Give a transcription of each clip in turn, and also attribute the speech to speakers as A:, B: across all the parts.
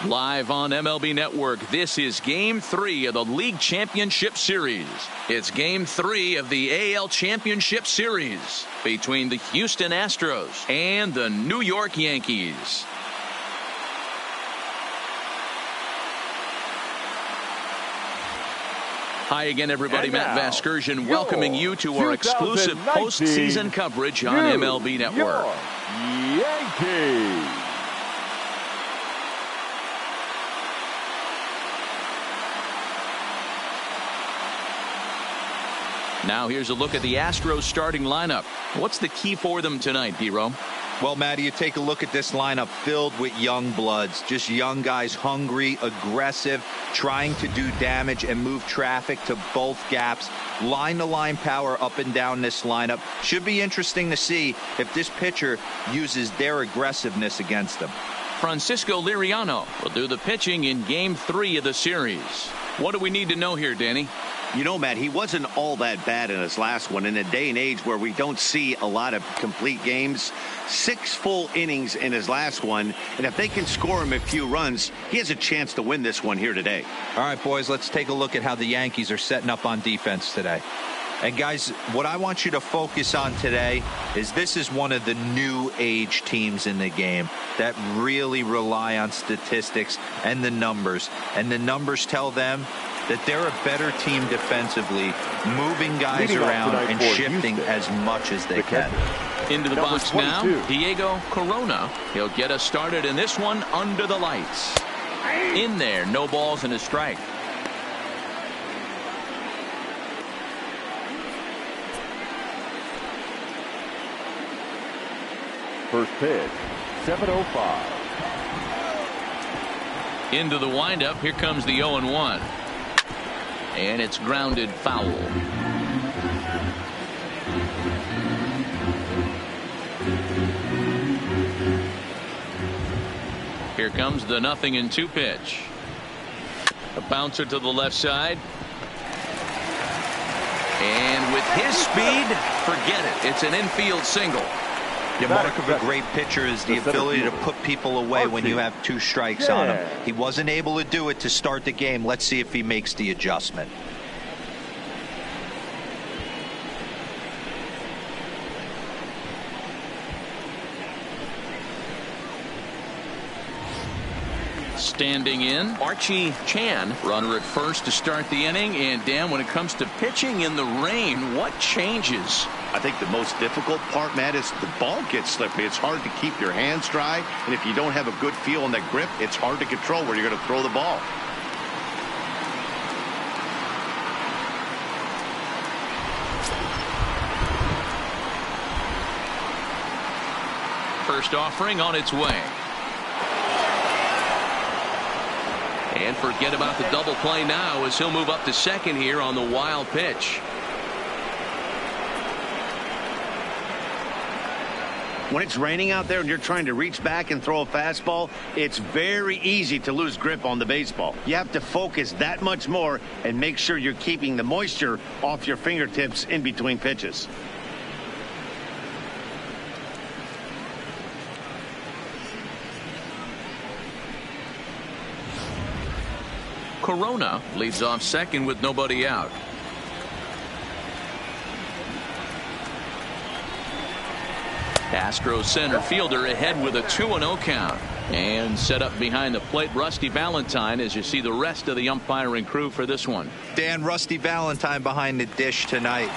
A: Live on MLB Network, this is Game 3 of the League Championship Series. It's Game 3 of the AL Championship Series between the Houston Astros and the New York Yankees. Hi again, everybody. Matt Vasgersian welcoming you to our exclusive postseason coverage on MLB Network.
B: Yankees.
A: Now here's a look at the Astros starting lineup. What's the key for them tonight, D-Ro?
C: Well, Matty, you take a look at this lineup filled with young bloods, just young guys, hungry, aggressive, trying to do damage and move traffic to both gaps. Line-to-line power up and down this lineup. Should be interesting to see if this pitcher uses their aggressiveness against them.
A: Francisco Liriano will do the pitching in Game 3 of the series. What do we need to know here, Danny?
D: You know, Matt, he wasn't all that bad in his last one. In a day and age where we don't see a lot of complete games, 6 full innings in his last one. And if they can score him a few runs, he has a chance to win this one here today.
C: All right, boys, let's take a look at how the Yankees are setting up on defense today. And guys, what I want you to focus on today is this is one of the new age teams in the game that really rely on statistics and the numbers. And the numbers tell them that they're a better team defensively, moving guys around and shifting as much as they can.
A: Into the box now, Diego Corona. He'll get us started in this one under the lights. In there, no balls and a strike.
B: First pitch, 7:05.
A: Into the windup, here comes the 0-1. And it's grounded foul. Here comes the 0-2 pitch. A bouncer to the left side. And with his speed, forget it. It's an infield single.
C: The mark of a great pitcher is the ability to put people away when you have 2 strikes on him. He wasn't able to do it to start the game. Let's see if he makes the adjustment.
A: Standing in, Archie Chan, runner at first to start the inning. And Dan, when it comes to pitching in the rain, what changes?
D: I think the most difficult part, Matt, is the ball gets slippery. It's hard to keep your hands dry. And if you don't have a good feel on that grip, it's hard to control where you're going to throw the ball.
A: First offering on its way. And forget about the double play now as he'll move up to second here on the wild pitch.
D: When it's raining out there and you're trying to reach back and throw a fastball, it's very easy to lose grip on the baseball. You have to focus that much more and make sure you're keeping the moisture off your fingertips in between pitches.
A: Corona leads off second with nobody out. Astros center fielder ahead with a 2-0 count. And set up behind the plate, Rusty Valentine, as you see the rest of the umpiring crew for this one.
C: Dan, Rusty Valentine behind the dish tonight.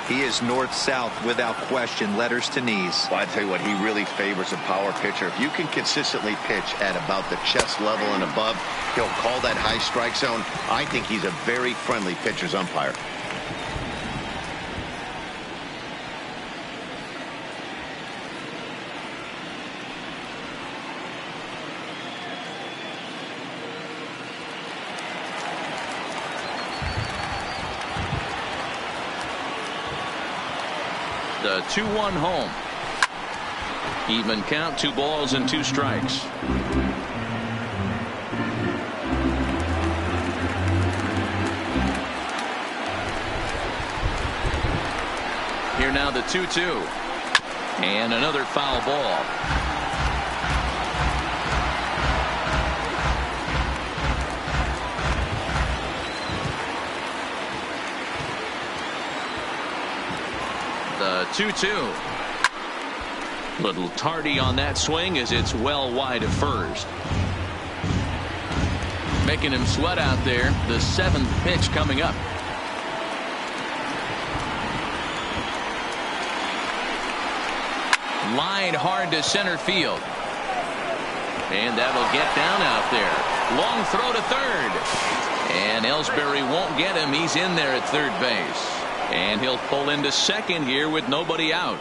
C: He is north-south without question, letters to knees.
D: Well, I tell you what, he really favors a power pitcher. If you can consistently pitch at about the chest level and above, he'll call that high strike zone. I think he's a very friendly pitcher's umpire.
A: The 2-1 home. Even count, 2 balls and 2 strikes. Here now the 2-2. And another foul ball. 2-2. Little tardy on that swing as it's well wide of first. Making him sweat out there. The 7th pitch coming up. Line hard to center field. And that'll get down out there. Long throw to third. And Ellsbury won't get him. He's in there at third base. And he'll pull into second here with nobody out.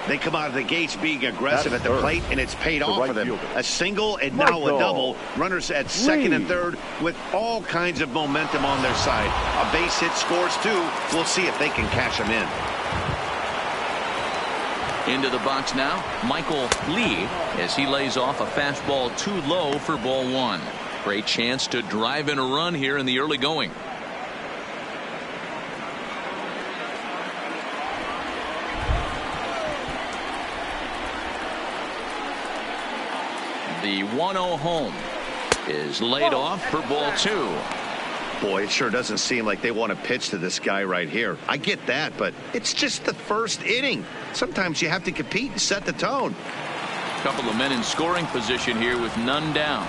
D: They come out of the gates being aggressive at the plate, and it's paid off for them. A single and now a double. Runners at second and third with all kinds of momentum on their side. A base hit scores too. We'll see if they can cash them in.
A: Into the box now, Michael Lee, as he lays off a fastball too low for ball 1. Great chance to drive in a run here in the early going. The 1-0 home is laid off for ball 2.
D: Boy, it sure doesn't seem like they want to pitch to this guy right here. I get that, but it's just the first inning. Sometimes you have to compete and set the tone.
A: A couple of men in scoring position here with none down.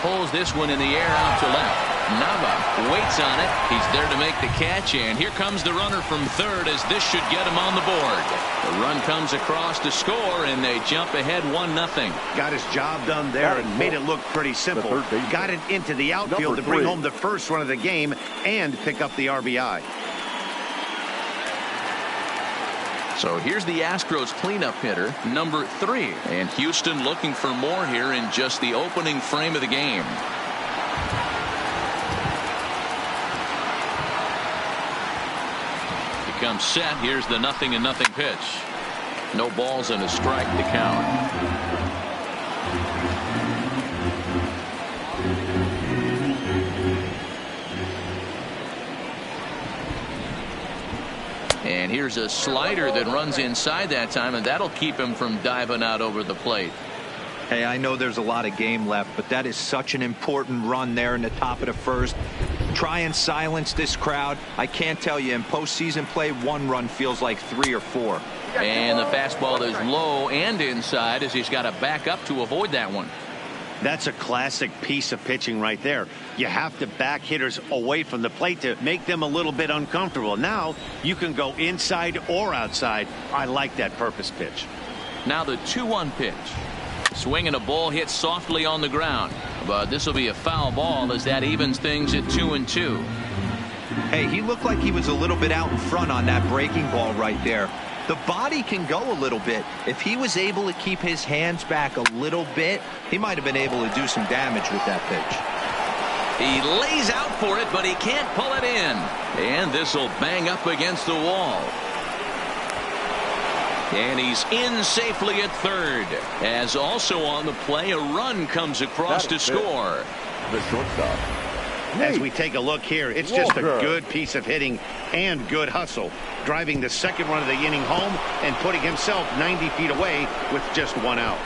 A: Pulls this one in the air out to left. Nava waits on it. He's there to make the catch, and here comes the runner from third as this should get him on the board. The run comes across to score, and they jump ahead 1-0.
D: Got his job done there and made it look pretty simple. Got it into the outfield to bring home the first run of the game and pick up the RBI.
A: So here's the Astros cleanup hitter, number 3. And Houston looking for more here in just the opening frame of the game. Comes set. Here's the 0-0 pitch. No balls and a strike to count. And here's a slider that runs inside that time, and that'll keep him from diving out over the plate.
C: Hey, I know there's a lot of game left, but that is such an important run there in the top of the first. Try and silence this crowd. I can't tell you, in postseason play, 1 run feels like 3 or 4.
A: And the fastball is low and inside as he's got to back up to avoid that one.
D: That's a classic piece of pitching right there. You have to back hitters away from the plate to make them a little bit uncomfortable. Now you can go inside or outside. I like that purpose pitch.
A: Now the 2-1 pitch. Swinging a ball hit softly on the ground, but this will be a foul ball as that evens things at 2-2.
C: Hey, he looked like he was a little bit out in front on that breaking ball right there. The body can go a little bit. If he was able to keep his hands back a little bit, he might have been able to do some damage with that pitch.
A: He lays out for it, but he can't pull it in, and this will bang up against the wall. And he's in safely at third, as also on the play a run comes across to score.
B: The shortstop.
D: As we take a look here, it's just a good piece of hitting and good hustle, driving the second run of the inning home and putting himself 90 feet away with just 1 out.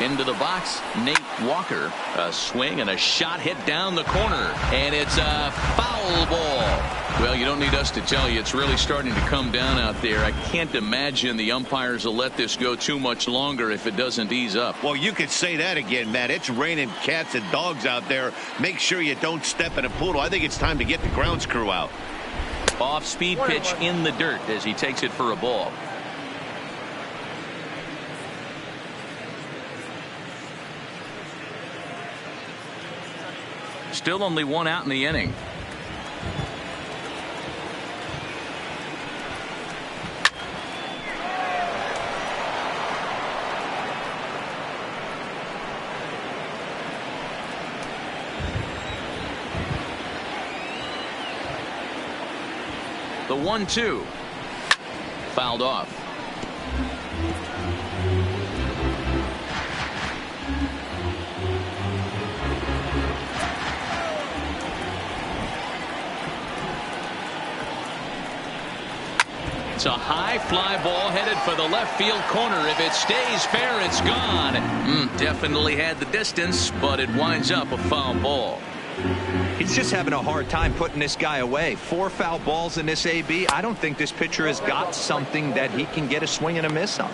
A: Into the box, Nate Walker. A swing and a shot hit down the corner, and it's a foul ball. Well, you don't need us to tell you, it's really starting to come down out there. I can't imagine the umpires will let this go too much longer if it doesn't ease up.
D: Well, you could say that again, Matt. It's raining cats and dogs out there. Make sure you don't step in a poodle. I think it's time to get the grounds crew out.
A: Off speed pitch in the dirt as he takes it for a ball. Still only 1 out in the inning. The 1-2 fouled off. It's a high fly ball headed for the left field corner. If it stays fair, it's gone. Definitely had the distance, but it winds up a foul ball.
C: He's just having a hard time putting this guy away. 4 foul balls in this AB. I don't think this pitcher has got something that he can get a swing and a miss on.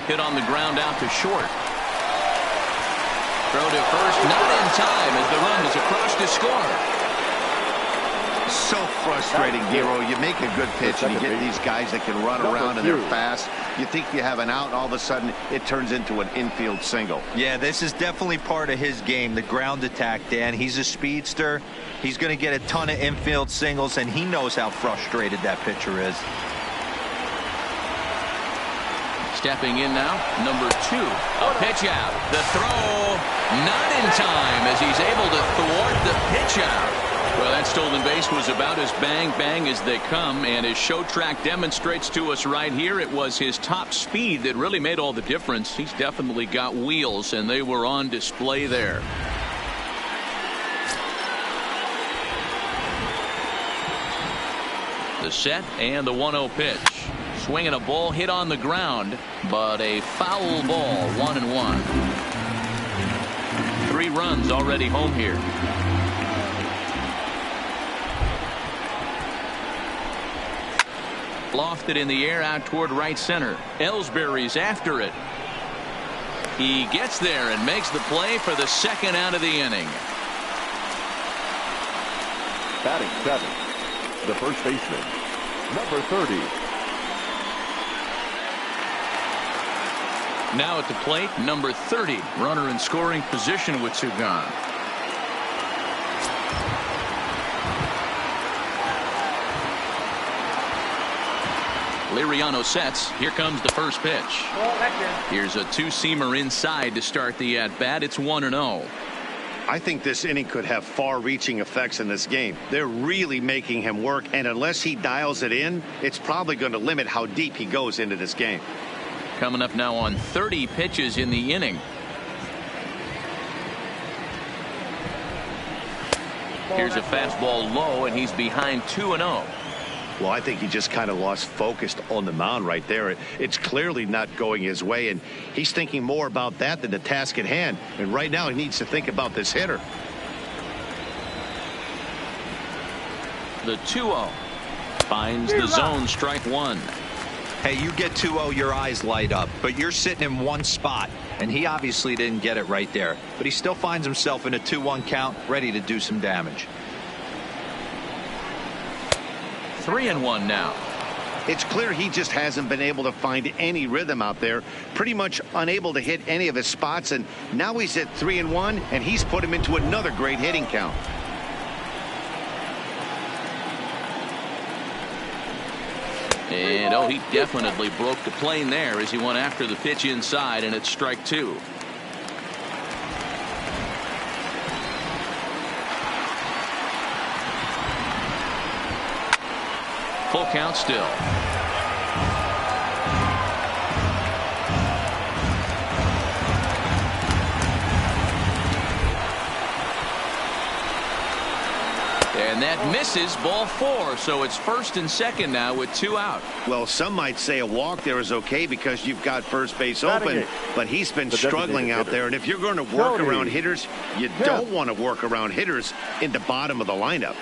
A: Hit on the ground out to short. Throw to first, not in time as the run is across to score.
D: So frustrating, Hero. You make a good pitch and you get these guys that can run around and they're fast. You think you have an out, and all of a sudden it turns into an infield single.
C: Yeah, this is definitely part of his game, the ground attack, Dan. He's a speedster. He's going to get a ton of infield singles, and he knows how frustrated that pitcher is.
A: Stepping in now, number 2. A pitch out. The throw not in time as he's able to thwart the pitch out. Well, that stolen base was about as bang as they come, and as show track demonstrates to us right here, it was his top speed that really made all the difference. He's definitely got wheels, and they were on display there. The set and the 1-0 pitch. Swinging a ball hit on the ground, but a foul ball, 1-1. 3 runs already home here. Lofted in the air out toward right center. Ellsbury's after it. He gets there and makes the play for the second out of the inning.
B: Batting 7th, the first baseman, number 30.
A: Now at the plate, number 30. Runner in scoring position with 2 gone. Liriano sets. Here comes the first pitch. Here's a 2-seamer inside to start the at-bat. It's 1-0.
D: I think this inning could have far-reaching effects in this game. They're really making him work, and unless he dials it in, it's probably going to limit how deep he goes into this game.
A: Coming up now on 30 pitches in the inning. Here's a fastball low, and he's behind 2-0.
D: Well, I think he just kind of lost focus on the mound right there. It's clearly not going his way, and he's thinking more about that than the task at hand. And right now he needs to think about this hitter.
A: The 2-0 finds the zone, strike 1.
C: Hey, you get 2-0, your eyes light up, but you're sitting in one spot, and he obviously didn't get it right there. But he still finds himself in a 2-1 count, ready to do some damage.
A: 3-1 now.
D: It's clear he just hasn't been able to find any rhythm out there. Pretty much unable to hit any of his spots, and now he's at 3-1, and he's put him into another great hitting count.
A: And he definitely broke the plane there as he went after the pitch inside, and it's strike 2. Full count still. And that misses, ball 4. So it's first and second now with 2 out.
D: Well, some might say a walk there is okay because you've got first base open, but he's been struggling out there. And if you're going to work around hitters, you don't want to work around hitters in the bottom of the lineup.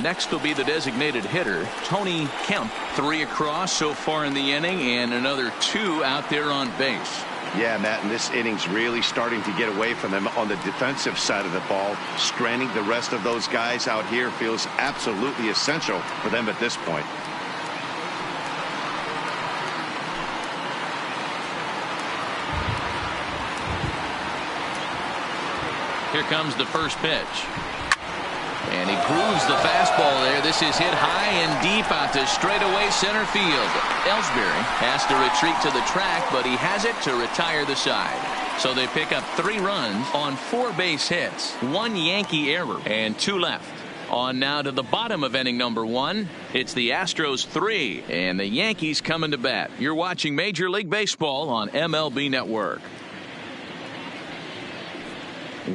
A: Next will be the designated hitter, Tony Kemp. 3 across so far in the inning, and another 2 out there on base.
D: Yeah, Matt, and this inning's really starting to get away from them on the defensive side of the ball. Stranding the rest of those guys out here feels absolutely essential for them at this point.
A: Here comes the first pitch. And he grooves the fastball there. This is hit high and deep out to straightaway center field. Ellsbury has to retreat to the track, but he has it to retire the side. So they pick up 3 runs on 4 base hits, 1 Yankee error, and 2 left. On now to the bottom of inning number 1. It's the Astros 3 and the Yankees coming to bat. You're watching Major League Baseball on MLB Network.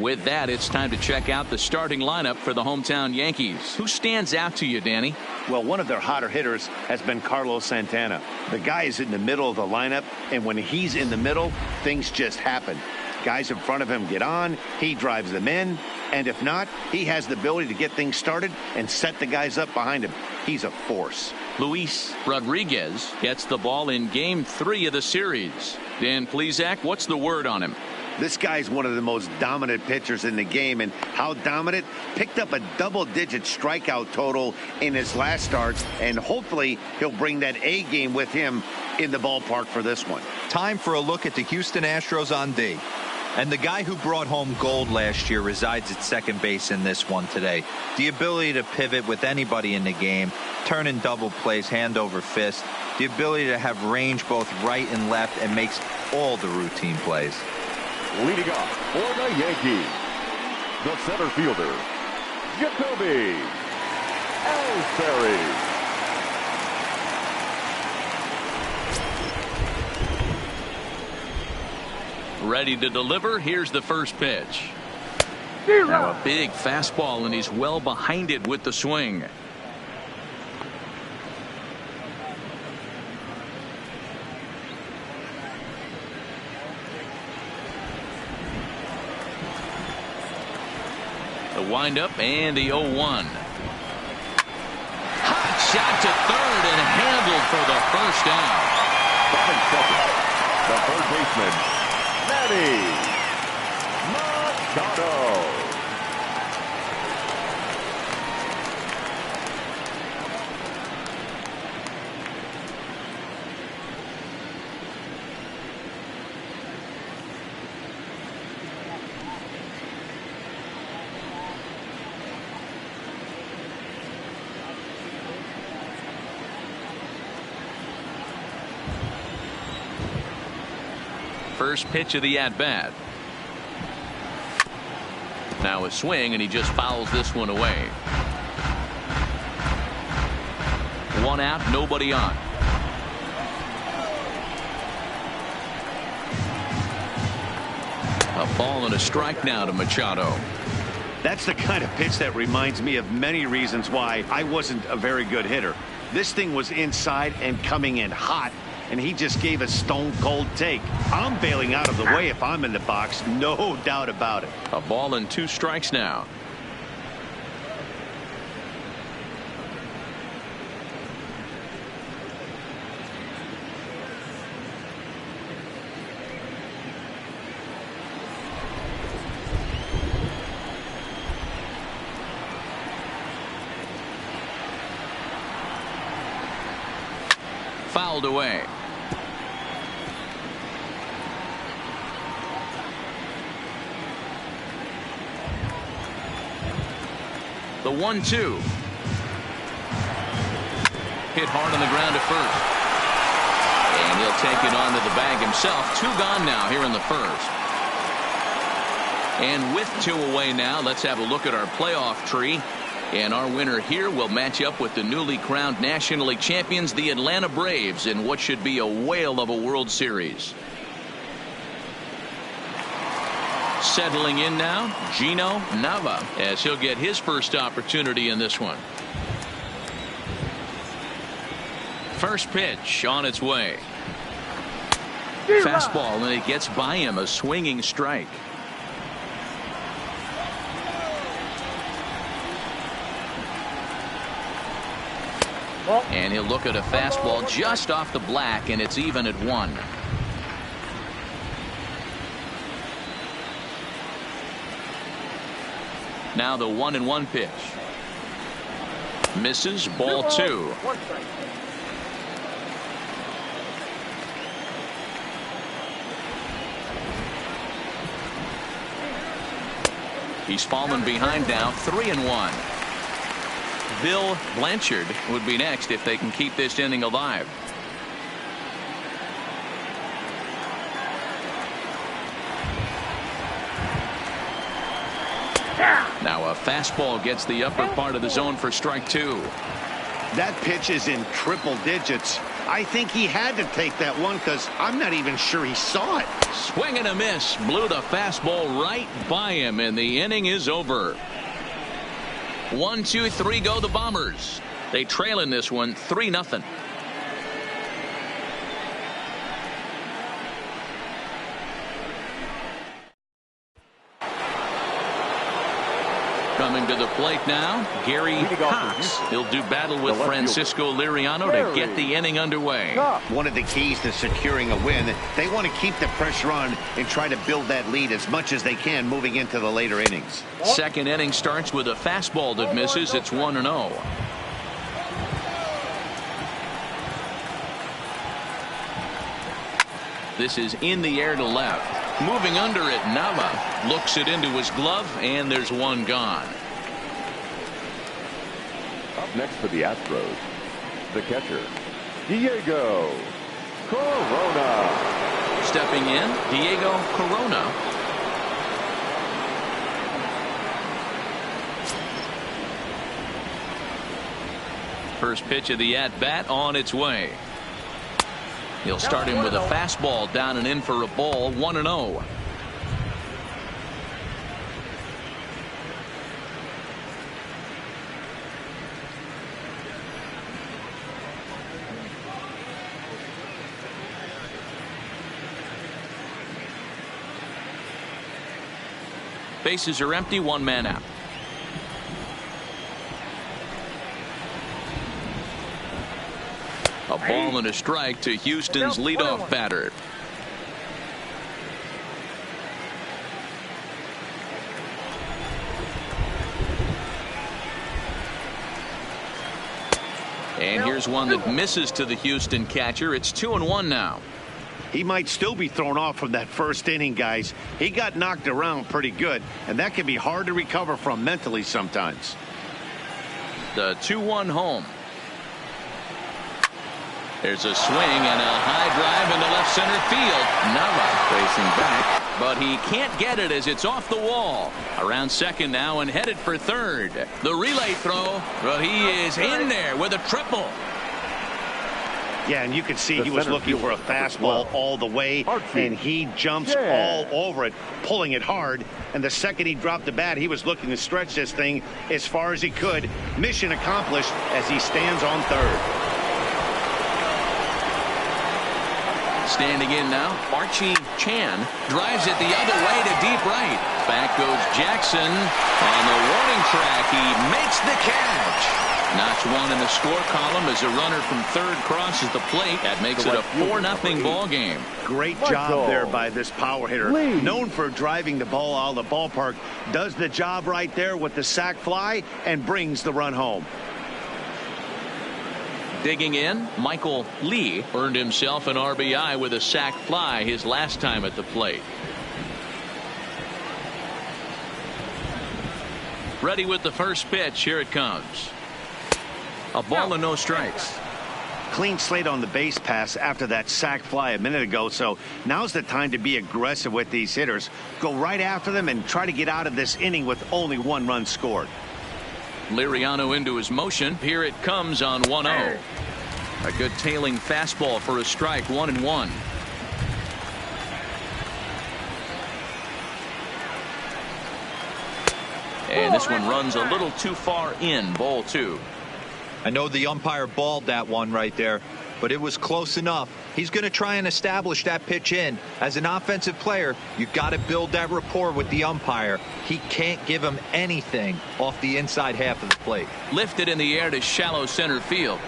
A: With that, it's time to check out the starting lineup for the hometown Yankees. Who stands out to you, Danny?
D: Well, one of their hotter hitters has been Carlos Santana. The guy is in the middle of the lineup, and when he's in the middle, things just happen. Guys in front of him get on, he drives them in, and if not, he has the ability to get things started and set the guys up behind him. He's a force.
A: Luis Rodriguez gets the ball in Game 3 of the series. Dan Plesac, what's the word on him?
D: This guy's one of the most dominant pitchers in the game, and how dominant? Picked up a double-digit strikeout total in his last start, and hopefully he'll bring that A game with him in the ballpark for this one.
C: Time for a look at the Houston Astros on D. And the guy who brought home gold last year resides at second base in this one today. The ability to pivot with anybody in the game, turn in double plays, hand over fist, the ability to have range both right and left, and makes all the routine plays.
B: Leading off for the Yankees, the center fielder, Jacoby Ellsbury.
A: Ready to deliver. Here's the first pitch. Now a big fastball, and he's well behind it with the swing. The windup and the 0-1. Hot shot to third and handled for the first down.
B: Batting second, the third baseman, Manny Machado.
A: First pitch of the at-bat. Now a swing, and he just fouls this one away. One out, nobody on. A ball and a strike now to Machado.
D: That's the kind of pitch that reminds me of many reasons why I wasn't a very good hitter. This thing was inside and coming in hot, and he just gave a stone-cold take. I'm bailing out of the way if I'm in the box, no doubt about it.
A: A ball and 2 strikes now. Fouled away. The 1-2. Hit hard on the ground at first. And he'll take it onto the bag himself. 2 gone now here in the first. And with 2 away now, let's have a look at our playoff tree. And our winner here will match up with the newly crowned National League champions, the Atlanta Braves, in what should be a whale of a World Series. Settling in now, Gino Nava, as he'll get his first opportunity in this one. First pitch on its way. Fastball, and it gets by him, a swinging strike. And he'll look at a fastball just off the black, and it's even at 1. Now the 1-1 pitch. Misses, ball 2. He's fallen behind now, 3-1. Bill Blanchard would be next if they can keep this inning alive. Now a fastball gets the upper part of the zone for strike two.
D: That pitch is in triple digits. I think he had to take that one because I'm not even sure he saw it.
A: Swing and a miss. Blew the fastball right by him, and the inning is over. 1, 2, 3 go the Bombers. They trail in this one 3-0. Coming to the plate now, Gary Cox. He'll do battle with Francisco Liriano to get the inning underway.
D: One of the keys to securing a win, they want to keep the pressure on and try to build that lead as much as they can moving into the later innings.
A: Second inning starts with a fastball that misses. It's 1-0. This is in the air to left. Moving under it, Nava looks it into his glove, and there's one gone.
B: Up next for the Astros, the catcher, Diego Corona.
A: Stepping in, Diego Corona. First pitch of the at-bat on its way. He'll start him with a fastball down and in for a ball. 1-0. Bases are empty, one man out. A ball and a strike to Houston's leadoff batter. And here's one that misses to the Houston catcher. It's 2-1 now.
D: He might still be thrown off from that first inning, guys. He got knocked around pretty good, and that can be hard to recover from mentally sometimes.
A: The 2-1 home. There's a swing and a high drive into left center field. Nava facing back, but he can't get it as it's off the wall. Around second now and headed for third. The relay throw, well, he is in there with a triple.
D: Yeah, and you can see he was looking for a fastball all the way, and he jumps all over it, pulling it hard. And the second he dropped the bat, he was looking to stretch this thing as far as he could. Mission accomplished as he stands on third.
A: Standing in now, Archie Chan drives it the other way to deep right. Back goes Jackson on the warning track. He makes the catch. Notch one in the score column as a runner from third crosses the plate. That makes it a 4-0 ball game.
D: Great job there by this power hitter. Known for driving the ball out of the ballpark. Does the job right there with the sac fly and brings the run home.
A: Digging in, Michael Lee earned himself an RBI with a sac fly his last time at the plate. Ready with the first pitch. Here it comes. A ball and no strikes.
D: Clean slate on the base pass after that sac fly a minute ago, so now's the time to be aggressive with these hitters. Go right after them and try to get out of this inning with only one run scored.
A: Liriano into his motion. Here it comes on 1-0. A good tailing fastball for a strike. 1-1. And this one runs a little too far in. Ball 2.
C: I know the umpire balled that one right there, but it was close enough. He's going to try and establish that pitch in. As an offensive player, you've got to build that rapport with the umpire. He can't give him anything off the inside half of the plate.
A: Lifted in the air to shallow center field.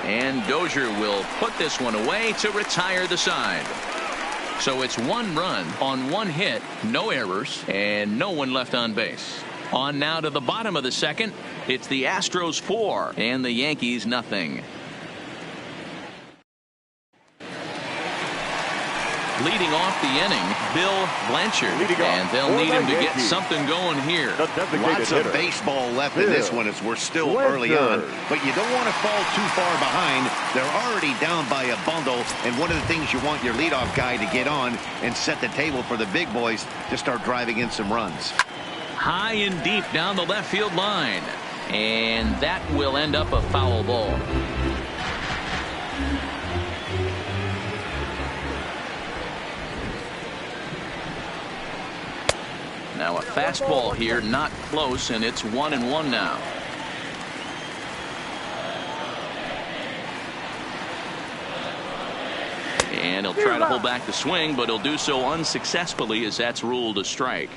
A: And Dozier will put this one away to retire the side. So it's one run on one hit, no errors, and no one left on base. On now to the bottom of the second. It's the Astros 4 and the Yankees nothing. Leading off the inning, Bill Blanchard, and they'll need him to get something going here.
D: Lots of baseball left in this one as we're still early on, but you don't want to fall too far behind. They're already down by a bundle, and one of the things you want your leadoff guy to get on and set the table for the big boys to start driving in some runs.
A: high and deep down the left field line. And that will end up a foul ball. Now a fastball here, not close, and it's 1-1 now. And he'll try to hold back the swing, but he'll do so unsuccessfully as that's ruled a strike.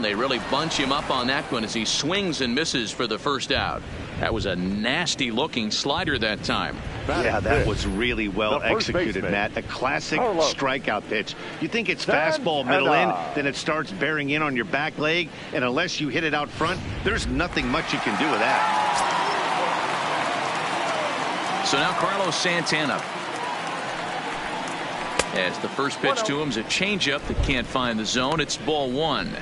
A: They really bunch him up on that one as he swings and misses for the first out. That was a nasty looking slider that time.
D: Yeah, that was really well executed, Matt. A classic strikeout pitch. You think it's fastball middle in, then it starts bearing in on your back leg, and unless you hit it out front, there's nothing much you can do with that.
A: So now Carlos Santana. As the first pitch to him is a changeup that can't find the zone. It's ball one.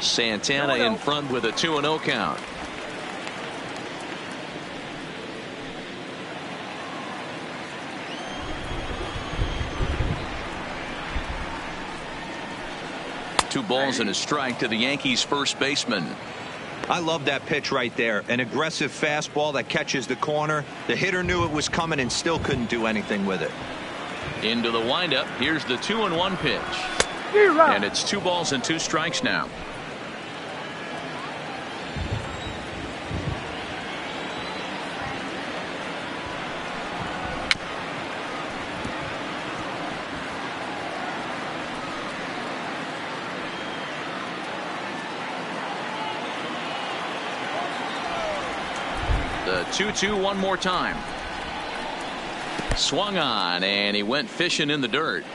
A: Santana in front with a 2-0 count. Two balls and a strike to the Yankees first baseman.
C: I love that pitch right there. An aggressive fastball that catches the corner. The hitter knew it was coming and still couldn't do anything with it.
A: Into the windup. Here's the 2-1 pitch. And it's 2 balls and 2 strikes now. The 2-2 one more time. Swung on and he went fishing in the dirt.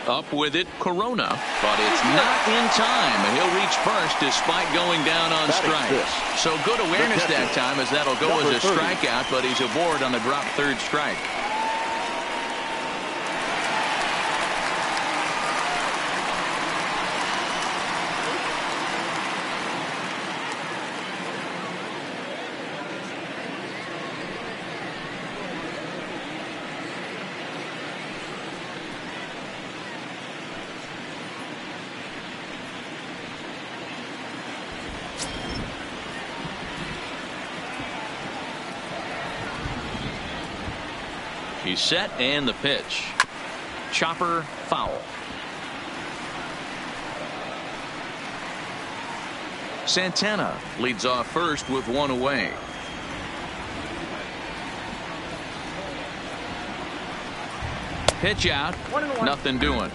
A: Up with it, Corona, but it's not in time, and he'll reach first despite going down on strikes. So good awareness that time, as that'll go as a strikeout, but he's aboard on the drop third strike. He's set, and the pitch. Chopper, foul. Santana leads off first with 1 away. Pitch out. Nothing doing.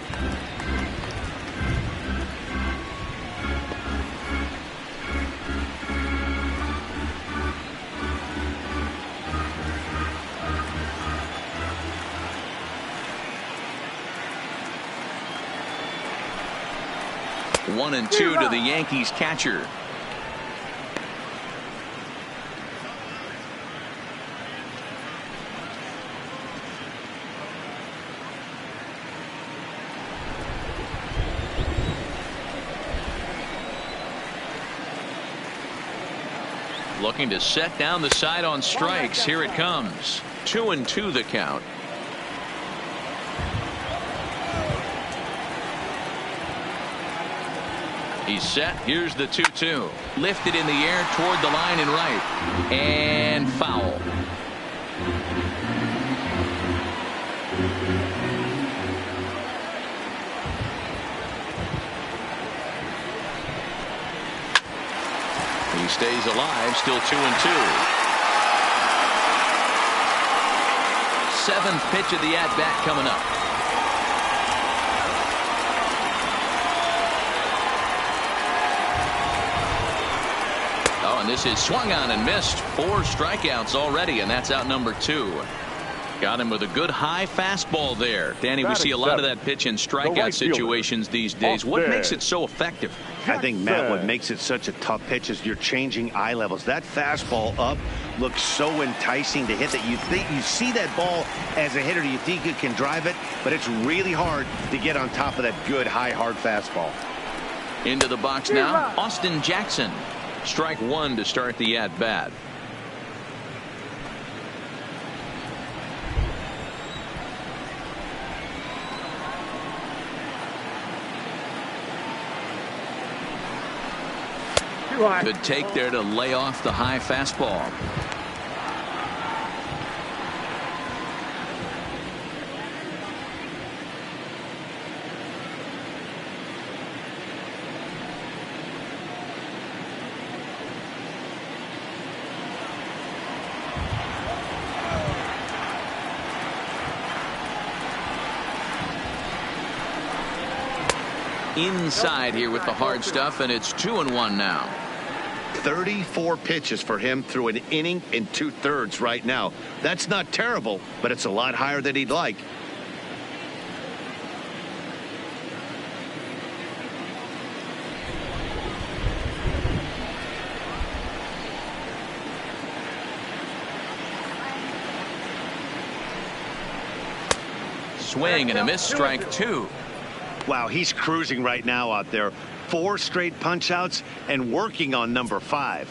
A: One and 2 to the Yankees catcher. Looking to set down the side on strikes. Here it comes. 2-2 the count. He's set. Here's the 2-2. Lifted in the air toward the line and right. And foul. He stays alive. Still 2-2. 7th pitch of the at-bat coming up. And this is swung on and missed. 4 strikeouts already, and that's out number 2. Got him with a good high fastball there. Danny, we see a lot of that pitch in strikeout situations these days. What makes it so effective?
D: I think, Matt, what makes it such a tough pitch is you're changing eye levels. That fastball up looks so enticing to hit that you see that ball as a hitter, you think you can drive it, but it's really hard to get on top of that good high hard fastball.
A: Into the box now, Austin Jackson. Strike one to start the at-bat. Good take there to lay off the high fastball. Inside here with the hard stuff, and it's 2-1 now.
D: 34 pitches for him through an inning and 2/3 right now. That's not terrible, but it's a lot higher than he'd like.
A: Swing and a miss, strike two.
D: Wow, he's cruising right now out there. 4 straight punch outs and working on number 5.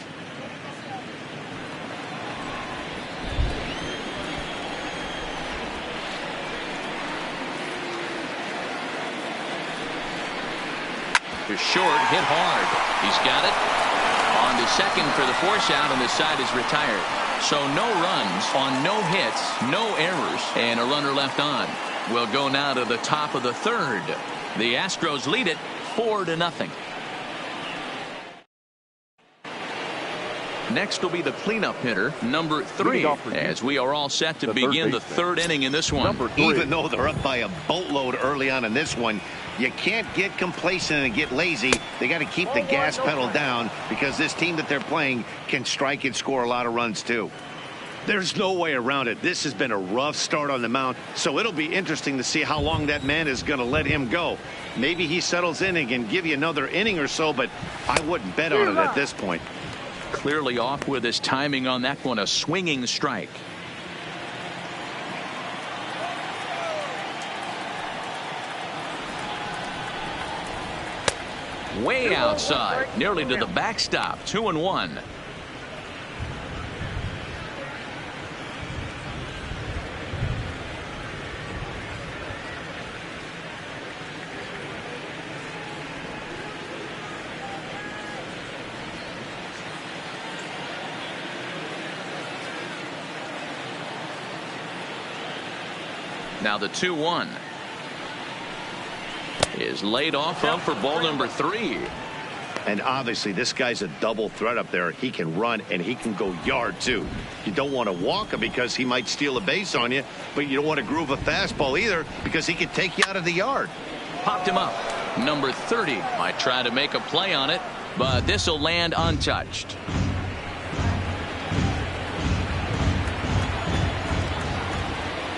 A: To short, hit hard. He's got it. On to second for the force out, and the side is retired. So no runs on no hits, no errors, and a runner left on. We'll go now to the top of the third. The Astros lead it 4-0. Next will be the cleanup hitter, number 3, as we are all set to begin the third inning in this one.
D: Even though they're up by a boatload early on in this one, you can't get complacent and get lazy. They got to keep the gas pedal down because this team that they're playing can strike and score a lot of runs too. There's no way around it. This has been a rough start on the mound, so it'll be interesting to see how long that man is going to let him go. Maybe he settles in and can give you another inning or so, but I wouldn't bet on it at this point.
A: Clearly off with his timing on that one, a swinging strike. Way outside, nearly to the backstop, 2-1. Now the 2-1 is laid off of for ball number 3.
D: And obviously this guy's a double threat up there. He can run and he can go yard too. You don't want to walk him because he might steal a base on you, but you don't want to groove a fastball either because he could take you out of the yard.
A: Popped him up. Number 30 might try to make a play on it, but this will land untouched.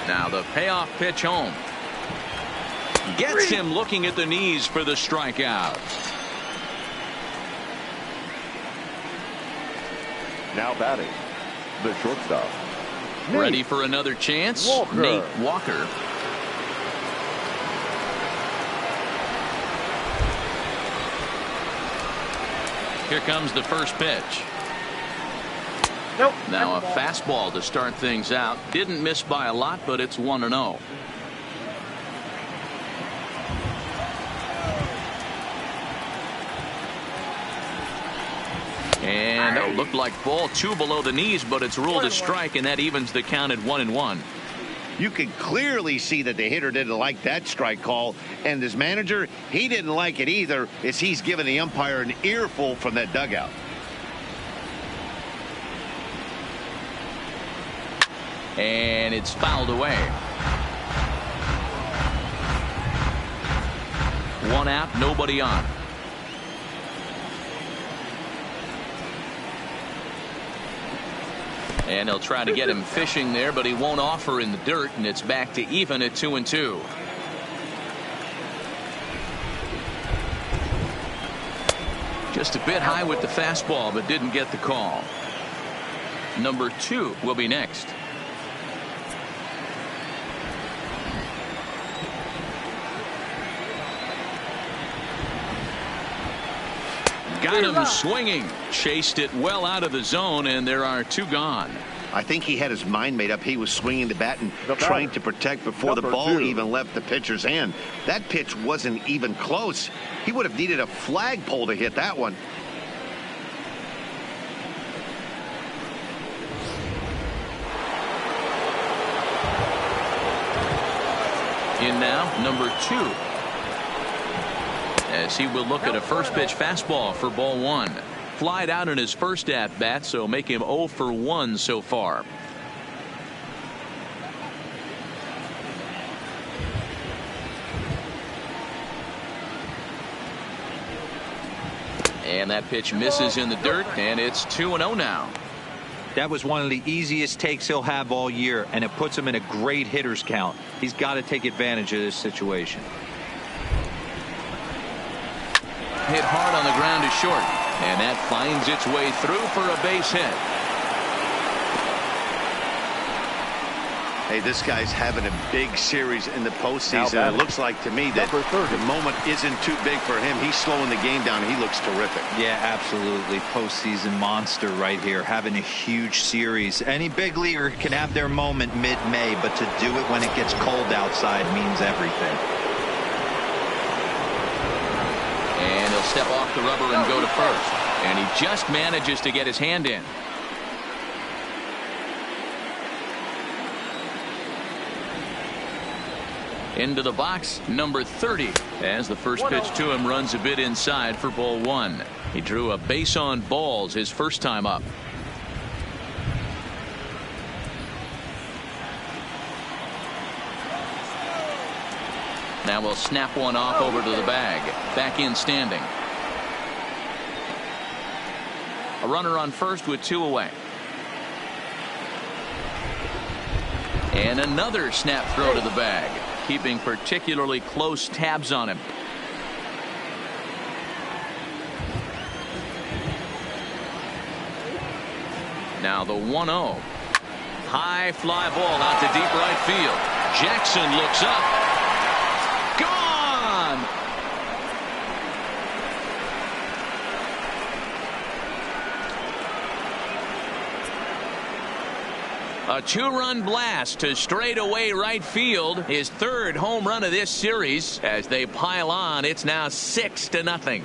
A: Now the payoff pitch home. Gets him looking at the knees for the strikeout.
B: Now batting, the shortstop.
A: Ready for another chance? Nate Walker. Here comes the first pitch.
E: Nope.
A: Now a fastball to start things out. Didn't miss by a lot, but it's 1-0. And it looked like ball 2 below the knees, but it's ruled a strike, and that evens the count at 1-1.
D: You can clearly see that the hitter didn't like that strike call, and his manager, he didn't like it either, as he's giving the umpire an earful from that dugout.
A: And it's fouled away. 1 out, nobody on. And he'll try to get him fishing there, but he won't offer in the dirt, and it's back to even at 2-2. Just a bit high with the fastball, but didn't get the call. Number 2 will be next. Got him swinging. Chased it well out of the zone, and there are 2 gone.
D: I think he had his mind made up. He was swinging the bat and trying to protect before the ball even left the pitcher's hand. That pitch wasn't even close. He would have needed a flagpole to hit that one.
A: In now, number 2. As he will look at a first pitch fastball for ball 1. Flied out in his first at bat, so make him 0 for 1 so far. And that pitch misses in the dirt, and it's 2-0 now.
C: That was one of the easiest takes he'll have all year, and it puts him in a great hitter's count. He's got to take advantage of this situation.
A: Hit hard on the ground to short, and that finds its way through for a base hit.
D: Hey, this guy's having a big series in the postseason. It looks like to me that the moment isn't too big for him. He's slowing the game down. He looks terrific.
C: Yeah, absolutely. Postseason monster right here, having a huge series. Any big leaguer can have their moment mid-May, but to do it when it gets cold outside means everything.
A: And he'll step off the rubber and go to first. And he just manages to get his hand in. Into the box, number 30. As the first pitch to him runs a bit inside for ball 1. He drew a base on balls his first time up. Now we'll snap one off over to the bag. Back in standing. A runner on first with 2 away. And another snap throw to the bag. Keeping particularly close tabs on him. Now the 1-0. High fly ball out to deep right field. Jackson looks up. Gone! A 2-run blast to straightaway right field. His 3rd home run of this series. As they pile on, it's now 6-0.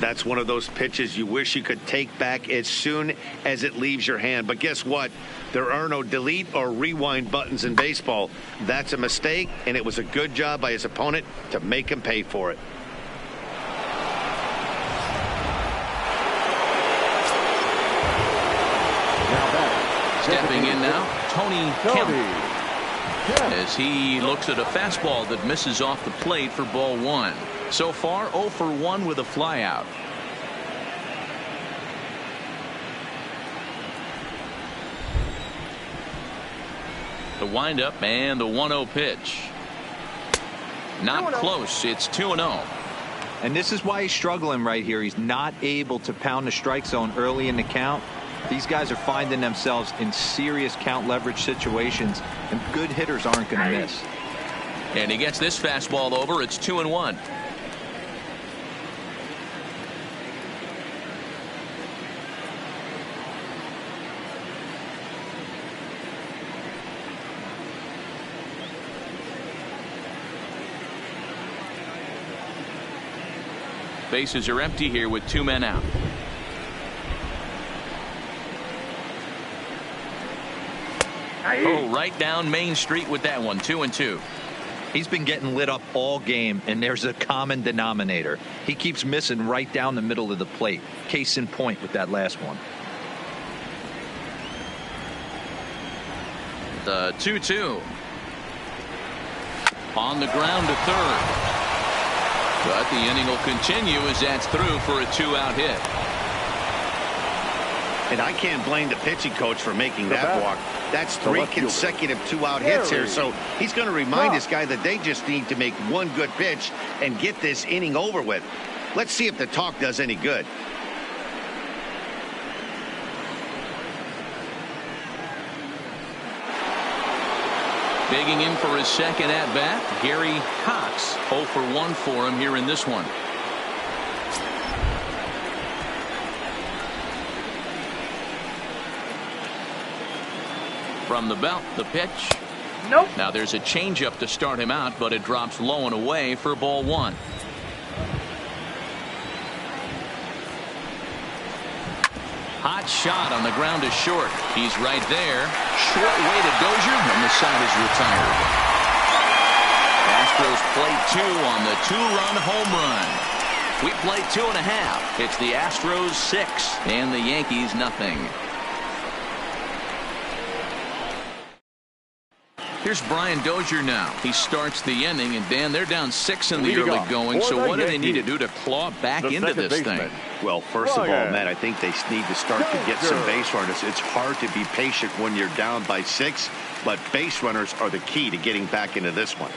D: That's one of those pitches you wish you could take back as soon as it leaves your hand. But guess what? There are no delete or rewind buttons in baseball. That's a mistake, and it was a good job by his opponent to make him pay for it.
A: Stepping in now, Tony Kemp. As he looks at a fastball that misses off the plate for ball 1. So far 0 for 1 with a flyout. The windup and the 1-0 pitch. Not close. It's 2-0.
C: And this is why he's struggling right here. He's not able to pound the strike zone early in the count. These guys are finding themselves in serious count leverage situations, and good hitters aren't going to miss.
A: And he gets this fastball over. It's 2-1. Bases are empty here with 2 men out. Oh, right down Main Street with that one. 2-2.
C: He's been getting lit up all game, and there's a common denominator. He keeps missing right down the middle of the plate. Case in point with that last one.
A: The 2-2. On the ground to third. But the inning will continue as that's through for a 2-out hit.
D: And I can't blame the pitching coach for making that walk. That's 3 consecutive 2-out hits here. So he's going to remind this guy that they just need to make one good pitch and get this inning over with. Let's see if the talk does any good.
A: Digging in for his second at-bat, Gary Cox. 0 for 1 for him here in this one. From the belt, the pitch.
E: Nope.
A: Now there's a changeup to start him out, but it drops low and away for ball 1. Hot shot on the ground is short. He's right there. Short way to Dozier, and the side is retired. Astros play 2 on the 2-run home run. We play 2.5. It's the Astros 6 and the Yankees nothing. Here's Brian Dozier now. He starts the inning, and Dan, they're down 6 in the early going. So what do they need to do to claw back into this thing?
D: Well, first of all, Matt, I think they need to start to get some base runners. It's hard to be patient when you're down by 6, but base runners are the key to getting back into this one.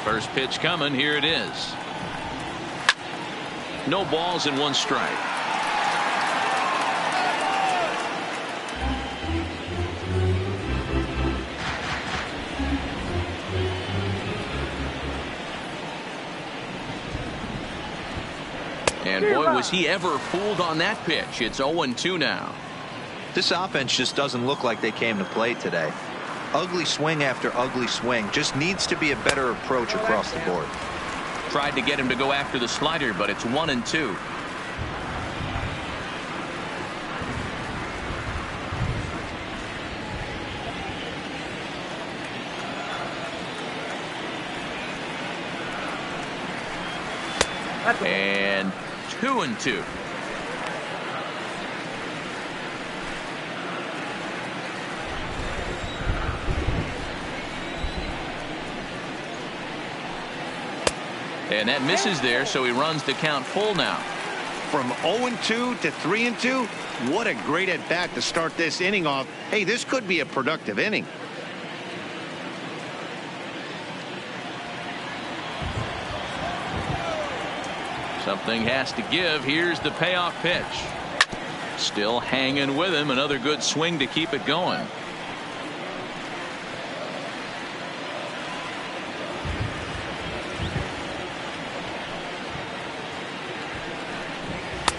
A: First pitch coming. Here it is. No balls and 1 strike. And boy, was he ever fooled on that pitch. It's 0-2 now.
C: This offense just doesn't look like they came to play today. Ugly swing after ugly swing. Just needs to be a better approach across the board.
A: Tried to get him to go after the slider, but it's 1-2. And 2-2. And that misses there, so he runs the count full now.
D: From 0-2 to 3-2, what a great at-bat to start this inning off. Hey, this could be a productive inning.
A: Something has to give. Here's the payoff pitch. Still hanging with him. Another good swing to keep it going.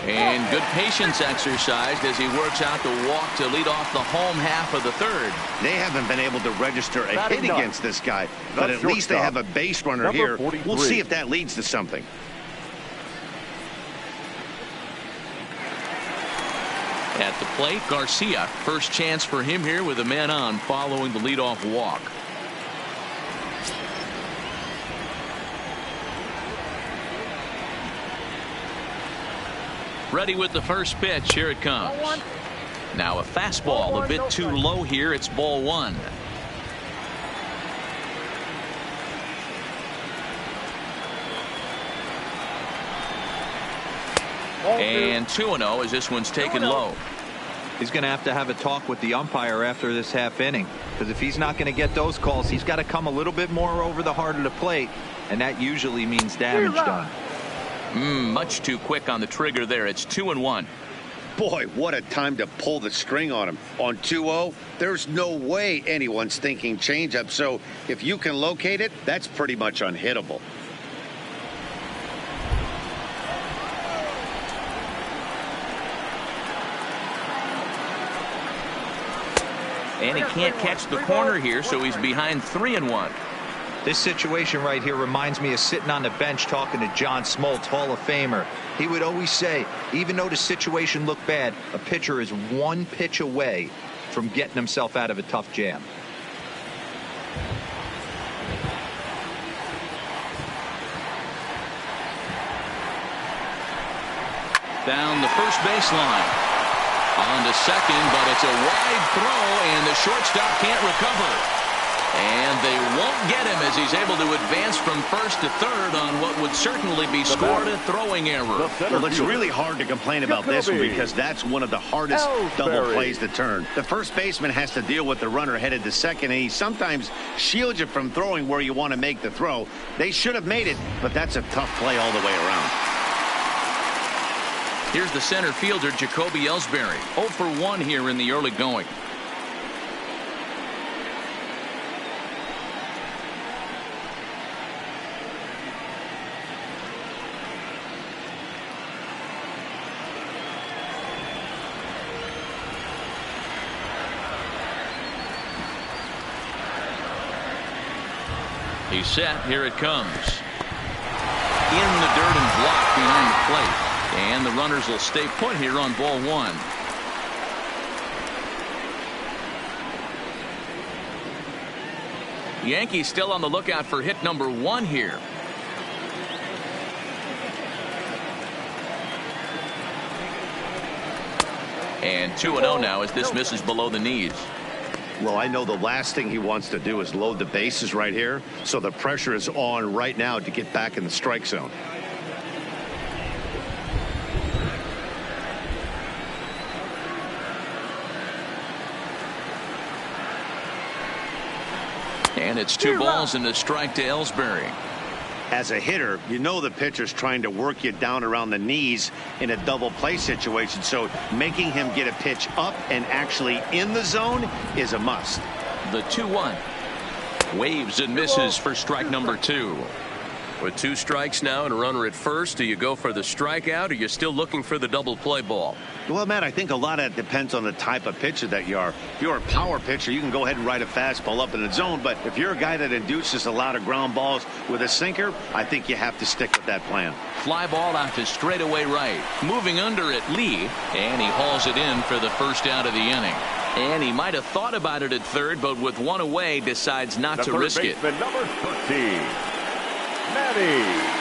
A: And good patience exercised as he works out the walk to lead off the home half of the third.
D: They haven't been able to register a hit against this guy, but at least they have a base runner here. We'll see if that leads to something.
A: At the plate, Garcia. First chance for him here with a man on following the leadoff walk. Ready with the first pitch. Here it comes. Now a fastball a bit too low here. It's ball 1. And 2-0 as this one's taken low.
C: He's going to have a talk with the umpire after this half inning, because if he's not going to get those calls, he's got to come a little bit more over the heart of the plate, and that usually means damage done.
A: Much too quick on the trigger there. It's 2-1.
D: Boy, what a time to pull the string on him. On 2-0, there's no way anyone's thinking changeup. So if you can locate it, that's pretty much unhittable.
A: And he can't catch the corner here, so he's behind 3-1.
C: This situation right here reminds me of sitting on the bench talking to John Smoltz, Hall of Famer. He would always say, even though the situation looked bad, a pitcher is 1 pitch away from getting himself out of a tough jam.
A: Down the first baseline. On to second, but it's a wide throw, and the shortstop can't recover. And they won't get him as he's able to advance from first to third on what would certainly be scored a throwing error.
D: Well, it's really hard to complain about this one because that's one of the hardest double plays to turn. The first baseman has to deal with the runner headed to second, and he sometimes shields you from throwing where you want to make the throw. They should have made it, but that's a tough play all the way around.
A: Here's the center fielder, Jacoby Ellsbury. 0 for 1 here in the early going. He's set. Here it comes. In the dirt and blocked behind the plate. And the runners will stay put here on ball one. Yankees still on the lookout for hit number 1 here. And 2-0 now as this misses below the knees.
D: Well, I know the last thing he wants to do is load the bases right here, so the pressure is on right now to get back in the strike zone.
A: And it's 2 balls and a strike to Ellsbury.
D: As a hitter, you know the pitcher's trying to work you down around the knees in a double play situation, so making him get a pitch up and actually in the zone is a must.
A: The 2-1. Waves and misses for strike number 2.
F: With 2 strikes now and a runner at first, do you go for the strikeout or are you still looking for the double play ball?
D: Well, Matt, I think a lot of it depends on the type of pitcher that you are. If you're a power pitcher, you can go ahead and ride a fastball up in the zone. But if you're a guy that induces a lot of ground balls with a sinker, I think you have to stick with that plan.
A: Fly ball out to straightaway right. Moving under it, Lee. And he hauls it in for the first out of the inning. And he might have thought about it at third, but with 1 away, decides not to risk it.
B: Number 13, Manny.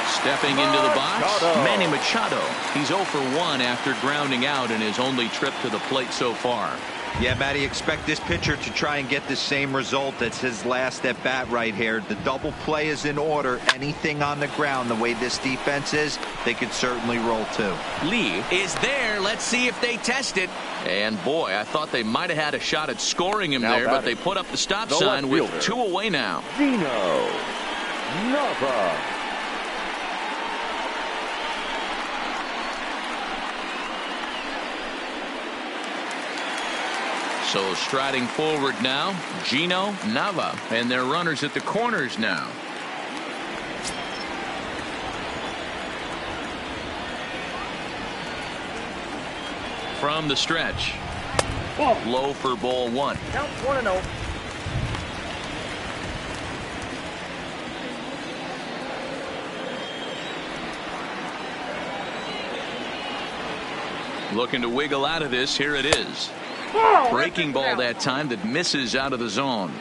A: Stepping into the box, Manny Machado. He's 0 for 1 after grounding out in his only trip to the plate so far.
C: Yeah, Matty, expect this pitcher to try and get the same result as his last at bat right here. The double play is in order. Anything on the ground, the way this defense is, they could certainly roll too.
A: Lee is there. Let's see if they test it. And boy, I thought they might have had a shot at scoring him there, but they put up the stop sign with 2 away now.
B: Dino Nava.
A: So striding forward now, Gino Nava, and their runners at the corners now. From the stretch, low for ball 1.
E: Count 1-0.
A: Looking to wiggle out of this. Here it is. Breaking ball that time that misses out of the zone.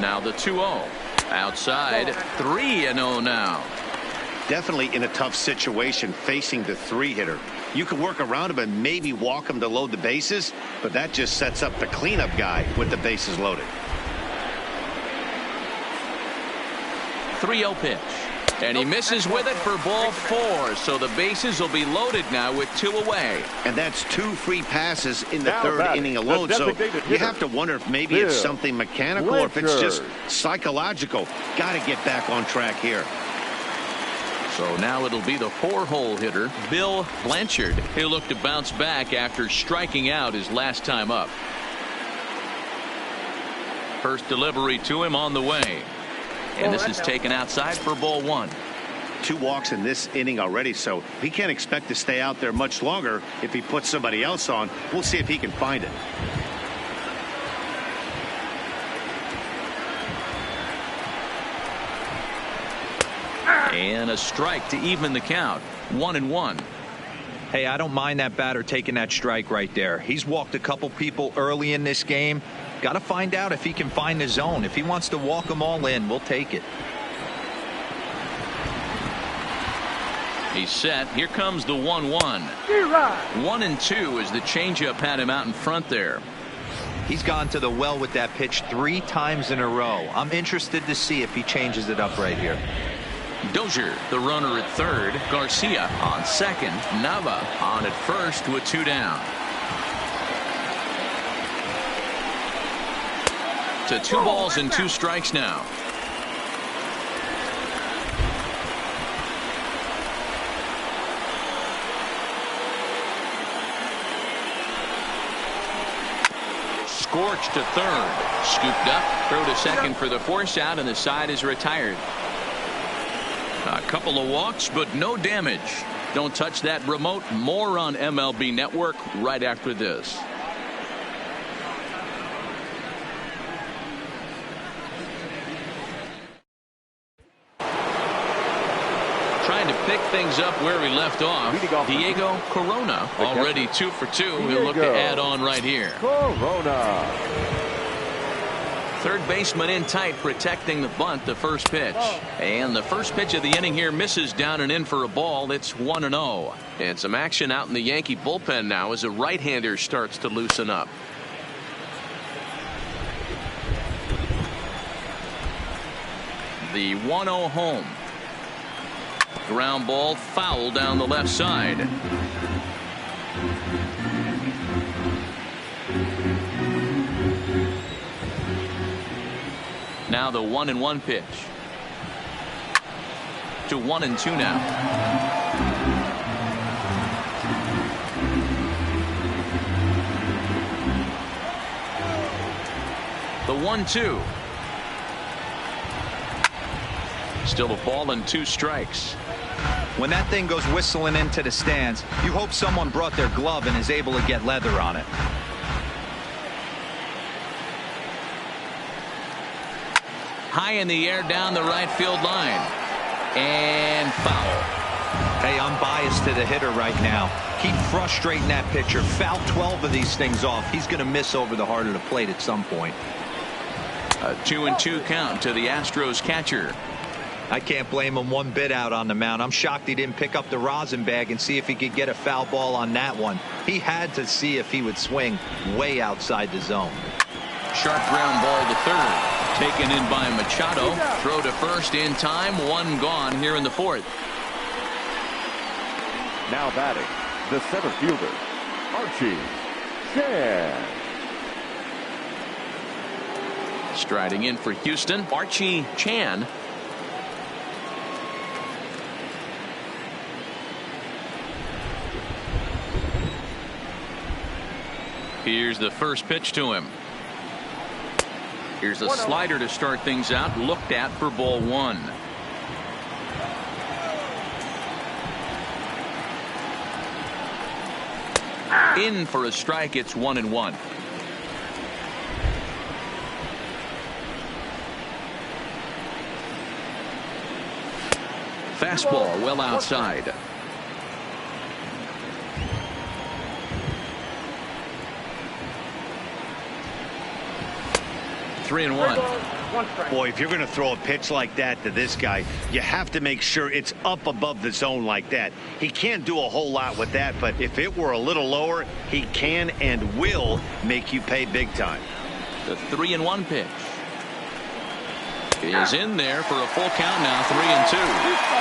A: Now the 2-0. Outside, 3-0 now.
D: Definitely in a tough situation facing the 3-hitter. You can work around him and maybe walk him to load the bases, but that just sets up the cleanup guy with the bases loaded.
A: 3-0 pitch. And he misses with it for ball 4. So the bases will be loaded now with 2 away.
D: And that's 2 free passes in the third inning alone. So you have to wonder if maybe it's something mechanical or if it's just psychological. Got to get back on track here.
A: So now it'll be the 4-hole hitter, Bill Blanchard. He'll look to bounce back after striking out his last time up. First delivery to him on the way. And this is taken outside for ball 1.
D: 2 walks in this inning already, so he can't expect to stay out there much longer if he puts somebody else on. We'll see if he can find it.
A: And a strike to even the count. 1-1.
C: Hey, I don't mind that batter taking that strike right there. He's walked a couple people early in this game. Got to find out if he can find the zone. If he wants to walk them all in, we'll take it.
A: He's set. Here comes the 1-1. 1-2 as the changeup had him out in front there.
C: He's gone to the well with that pitch 3 times in a row. I'm interested to see if he changes it up right here.
A: Dozier, the runner at third. Garcia on second. Nava on at first with 2 down. To 2 balls and 2 strikes now. Scorched to third. Scooped up. Throw to second for the force out, and the side is retired. A couple of walks, but no damage. Don't touch that remote. More on MLB Network right after this. Trying to pick things up where we left off. Diego Corona already 2 for 2. He'll look to add on right here.
B: Corona.
A: Third baseman in tight, protecting the bunt. The first pitch, and the first pitch of the inning here misses down and in for a ball. It's 1-0, and some action out in the Yankee bullpen now as a right-hander starts to loosen up. The 1-0 home. Ground ball foul down the left side. Now the 1-1 pitch. To 1-2 now. The 1-2. Still a ball and 2 strikes.
C: When that thing goes whistling into the stands, you hope someone brought their glove and is able to get leather on it.
A: High in the air down the right field line. And foul.
C: Hey, I'm biased to the hitter right now. Keep frustrating that pitcher. Foul 12 of these things off. He's going to miss over the heart of the plate at some point.
A: A 2-2 count to the Astros catcher.
C: I can't blame him one bit out on the mound. I'm shocked he didn't pick up the rosin bag and see if he could get a foul ball on that one. He had to see if he would swing way outside the zone.
A: Sharp ground ball to third. Taken in by Machado. Throw to first in time. 1 gone here in the 4th.
B: Now batting, the center fielder, Archie Chan.
A: Striding in for Houston, Archie Chan. Here's the first pitch to him. Here's a slider to start things out. Looked at for ball 1. In for a strike. It's 1-1. Fastball well outside. Three and one.
D: Boy, if you're going to throw a pitch like that to this guy, you have to make sure it's up above the zone like that. He can't do a whole lot with that, but if it were a little lower, he can and will make you pay big time.
A: The 3-1 pitch is in there for a full count now. 3-2.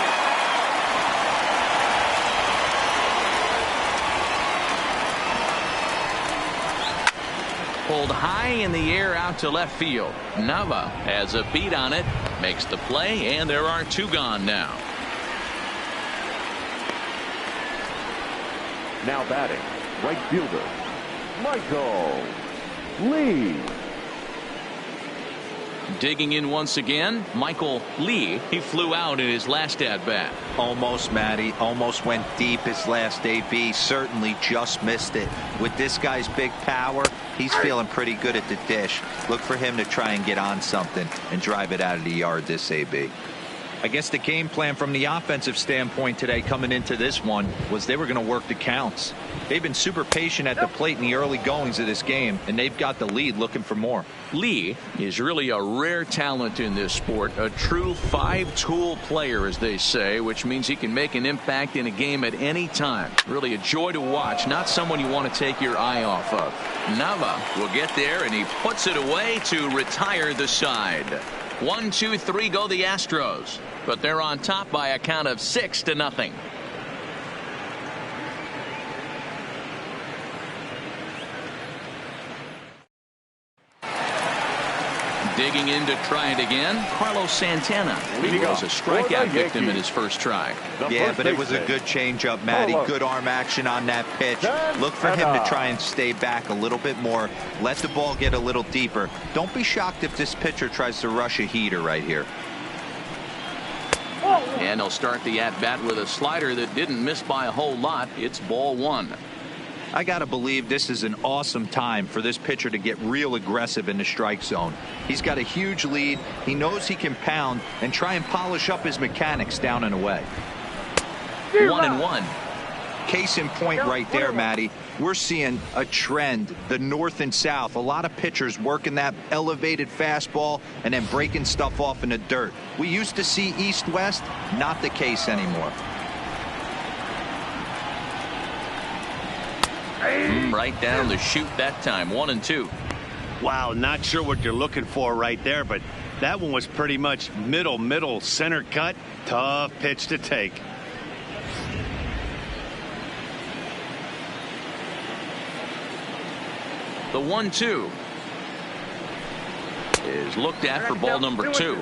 A: Pulled high in the air out to left field. Nava has a beat on it, makes the play, and there are 2 gone now.
B: Now batting, right fielder, Michael Lee.
A: Digging in once again, Michael Lee. He flew out in his last at-bat.
C: Almost, Matty. Almost went deep his last AB. Certainly just missed it. With this guy's big power, he's feeling pretty good at the dish. Look for him to try and get on something and drive it out of the yard this AB. I guess the game plan from the offensive standpoint today coming into this one was they were going to work the counts. They've been super patient at the plate in the early goings of this game, and they've got the lead looking for more.
A: Lee is really a rare talent in this sport, a true five-tool player, as they say, which means he can make an impact in a game at any time. Really a joy to watch, not someone you want to take your eye off of. Nava will get there, and he puts it away to retire the side. 1, 2, 3 go the Astros, but they're on top by a count of 6-0. Digging in to try it again, Carlos Santana. He was a strikeout victim in his first try.
C: Yeah, but it was a good changeup, Matty. Good arm action on that pitch. Look for him to try and stay back a little bit more. Let the ball get a little deeper. Don't be shocked if this pitcher tries to rush a heater right here.
A: And he'll start the at-bat with a slider that didn't miss by a whole lot. It's ball 1.
C: I got to believe this is an awesome time for this pitcher to get real aggressive in the strike zone. He's got a huge lead. He knows he can pound and try and polish up his mechanics down and away.
A: 1-1.
C: Case in point right there, Matty. We're seeing a trend, the north and south. A lot of pitchers working that elevated fastball and then breaking stuff off in the dirt. We used to see east-west, not the case anymore.
A: Right down the chute that time. 1-2.
D: Wow, not sure what you're looking for right there, but that one was pretty much middle center cut. Tough pitch to take.
A: The 1-2 is looked at for ball number 2.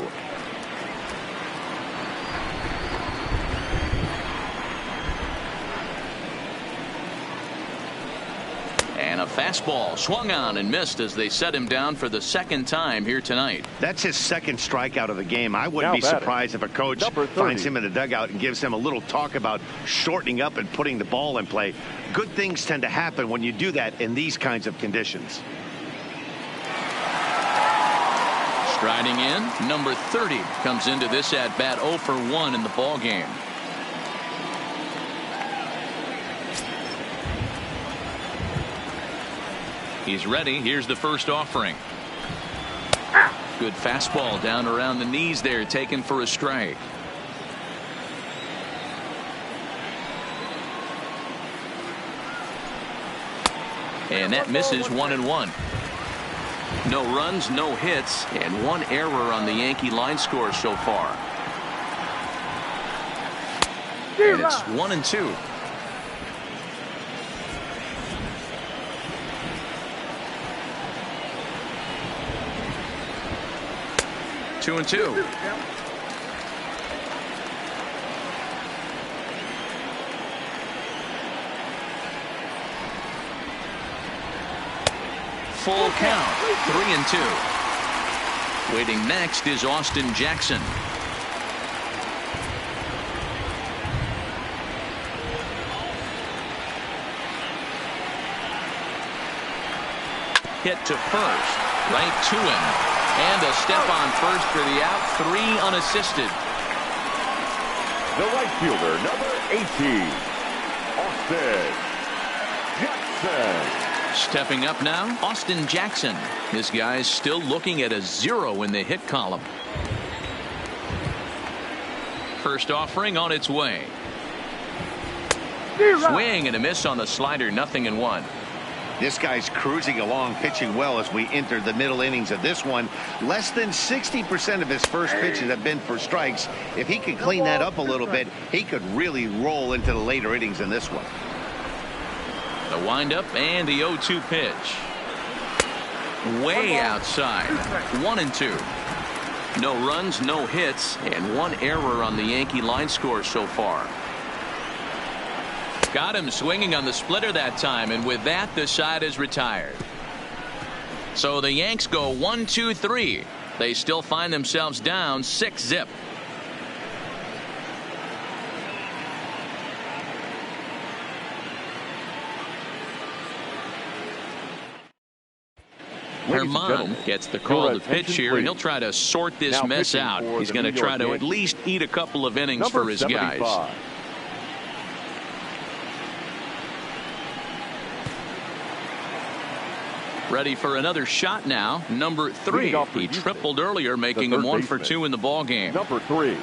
A: And a fastball swung on and missed as they set him down for the second time here tonight.
D: That's his second strikeout of the game. I wouldn't be surprised if a coach finds him in the dugout and gives him a little talk about shortening up and putting the ball in play. Good things tend to happen when you do that in these kinds of conditions.
A: Striding in, number 30 comes into this at bat 0 for 1 in the ball game. He's ready. Here's the first offering. Good fastball down around the knees there, taken for a strike. And that misses. 1-1. No runs, no hits, and 1 error on the Yankee line score so far. And it's 1-2. Two and 2. Full count. 3-2. Waiting next is Austin Jackson. Hit to first. Right to him. And a step on first for the out. 3 unassisted.
B: The right fielder, number 18, Austin Jackson.
A: Stepping up now, Austin Jackson. This guy's still looking at a 0 in the hit column. First offering on its way. Swing and a miss on the slider. 0-1.
D: This guy's cruising along, pitching well as we enter the middle innings of this one. Less than 60% of his first pitches have been for strikes. If he could clean that up a little bit, he could really roll into the later innings in this one.
A: The windup and the 0-2 pitch. Way outside. 1-2. No runs, no hits, and 1 error on the Yankee line score so far. Got him swinging on the splitter that time, and with that, the side is retired. So the Yanks go 1-2-3. They still find themselves down 6-0. Herman gets the call to pitch here. He'll try to sort this mess out. He's going to try to at least eat a couple of innings for his guys. Ready for another shot now. Number 3. He tripled earlier, making him 1 for 2 in the ball game.
B: Number 3.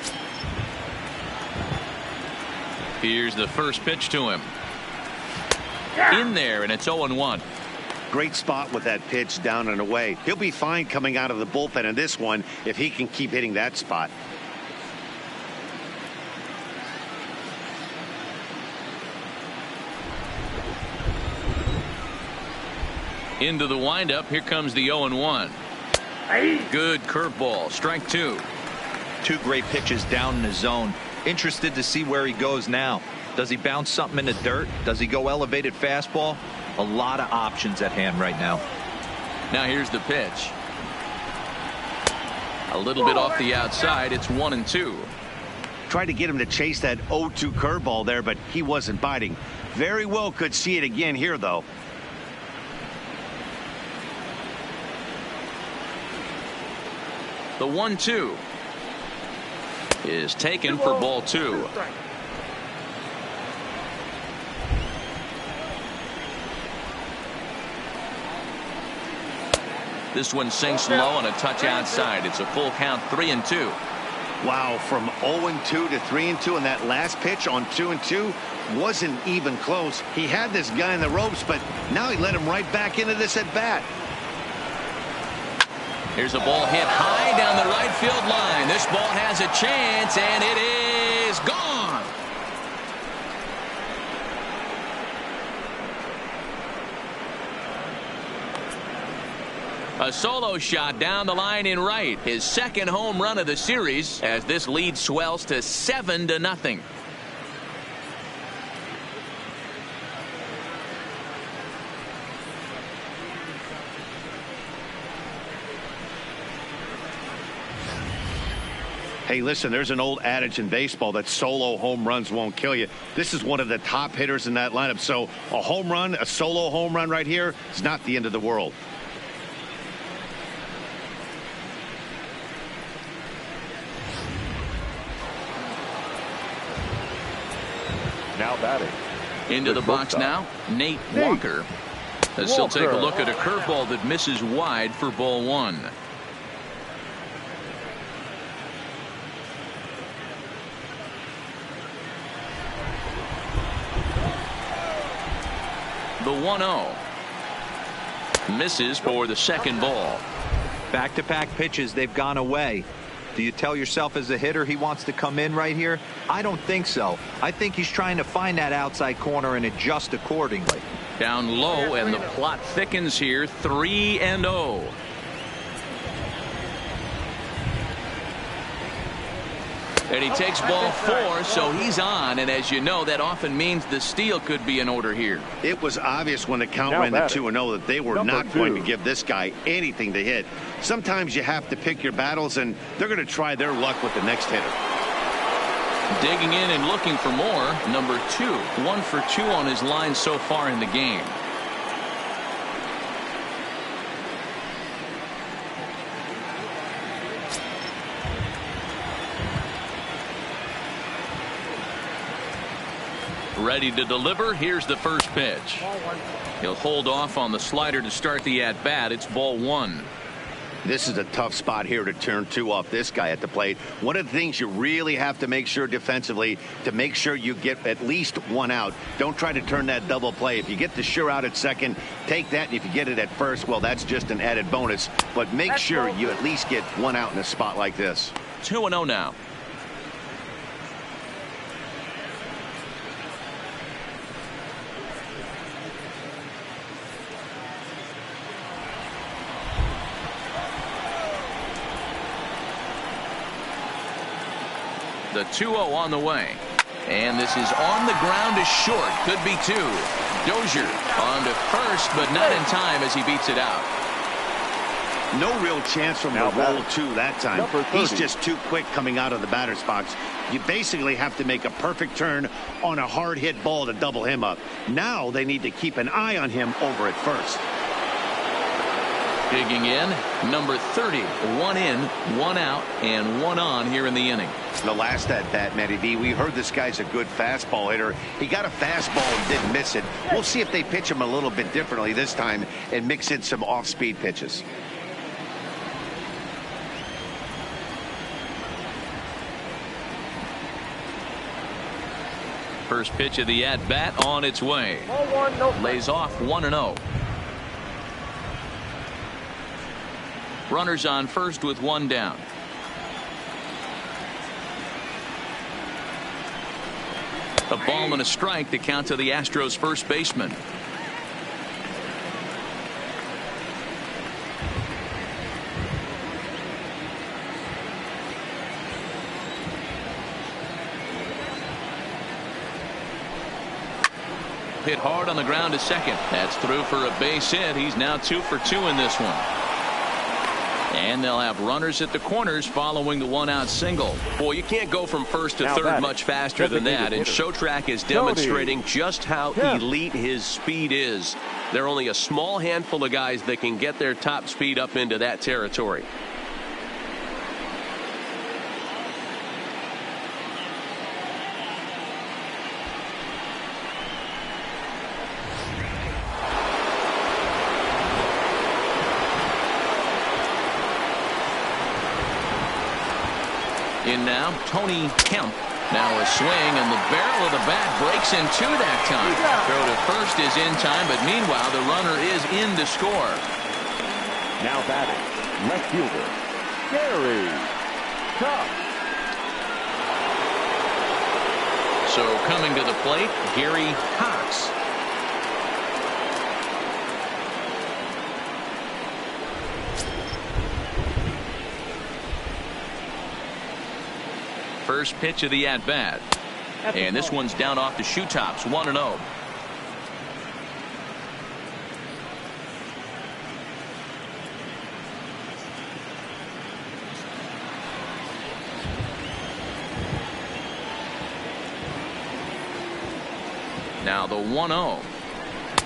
A: Here's the first pitch to him. In there, and it's 0-1.
D: Great spot with that pitch down and away. He'll be fine coming out of the bullpen in this one if he can keep hitting that spot.
A: Into the windup. Here comes the 0-1. Good curveball. Strike 2.
C: 2 great pitches down in the zone. Interested to see where he goes now. Does he bounce something in the dirt? Does he go elevated fastball? A lot of options at hand right now.
A: Now here's the pitch. A little bit off the outside. It's 1-2.
D: Tried to get him to chase that 0-2 curveball there, but he wasn't biting. Very well could see it again here, though.
A: The 1-2 is taken for ball 2. This one sinks low on a touch outside. It's a full count, 3-2.
D: Wow, from 0-2 to 3-2, and that last pitch on 2-2 wasn't even close. He had this guy in the ropes, but now he let him right back into this at bat.
A: Here's a ball hit high down the right field line. This ball has a chance, and it is gone. A solo shot down the line in right. His second home run of the series as this lead swells to 7-0.
D: Hey, listen, there's an old adage in baseball that solo home runs won't kill you. This is one of the top hitters in that lineup. So a home run, a solo home run right here is not the end of the world.
B: Now batting.
A: Into the box now, Nate Walker. As he'll take a look at a curveball that misses wide for ball 1. The 1-0 misses for the second ball.
C: Back-to-back pitches, they've gone away. Do you tell yourself as a hitter he wants to come in right here? I don't think so. I think he's trying to find that outside corner and adjust accordingly.
A: Down low, and the plot thickens here. 3-0. And he takes ball 4, so he's on. And as you know, that often means the steal could be in order here.
D: It was obvious when the count ran to 2-0 that they were not going to give this guy anything to hit. Sometimes you have to pick your battles, and they're going to try their luck with the next hitter.
A: Digging in and looking for more. Number 2, 1 for 2 on his line so far in the game. Ready to deliver. Here's the first pitch. He'll hold off on the slider to start the at-bat. It's ball 1.
D: This is a tough spot here to turn 2 off this guy at the plate. One of the things you really have to make sure defensively to make sure you get at least 1 out. Don't try to turn that double play. If you get the sure out at second, take that. And if you get it at first, well, that's just an added bonus. But make sure you at least get 1 out in a spot like this.
A: 2-0 now. The 2-0 on the way. And this is on the ground to short. Could be 2. Dozier on to first, but not in time as he beats it out.
D: No real chance from the roll 2 that time. He's just too quick coming out of the batter's box. You basically have to make a perfect turn on a hard hit ball to double him up. Now they need to keep an eye on him over at first.
A: Digging in, number 30. 1 in, 1 out, and 1 on here in the inning.
D: The last at bat, Matty V, we heard this guy's a good fastball hitter. He got a fastball and didn't miss it. We'll see if they pitch him a little bit differently this time and mix in some off-speed pitches.
A: First pitch of the at-bat on its way. Lays off 1-0. Runners on first with 1 down. A ball and a strike to count to the Astros first baseman. Hit hard on the ground to second. That's through for a base hit. He's now 2 for 2 in this one. And they'll have runners at the corners following the 1-out single.
F: Boy, you can't go from first to
B: Now
F: third
B: batting,
F: much faster than that. And Showtrack is demonstrating just how elite his speed is. There are only a small handful of guys that can get their top speed up into that territory.
A: In now, Tony Kemp. Now a swing, and the barrel of the bat breaks in 2 that time. Throw to first is in time, but meanwhile, the runner is in to score.
B: Now batting, left fielder, Gary Cox.
A: So coming to the plate, Gary Cox. First pitch of the at-bat. And this one's down off the shoe tops, 1-0. Now the 1-0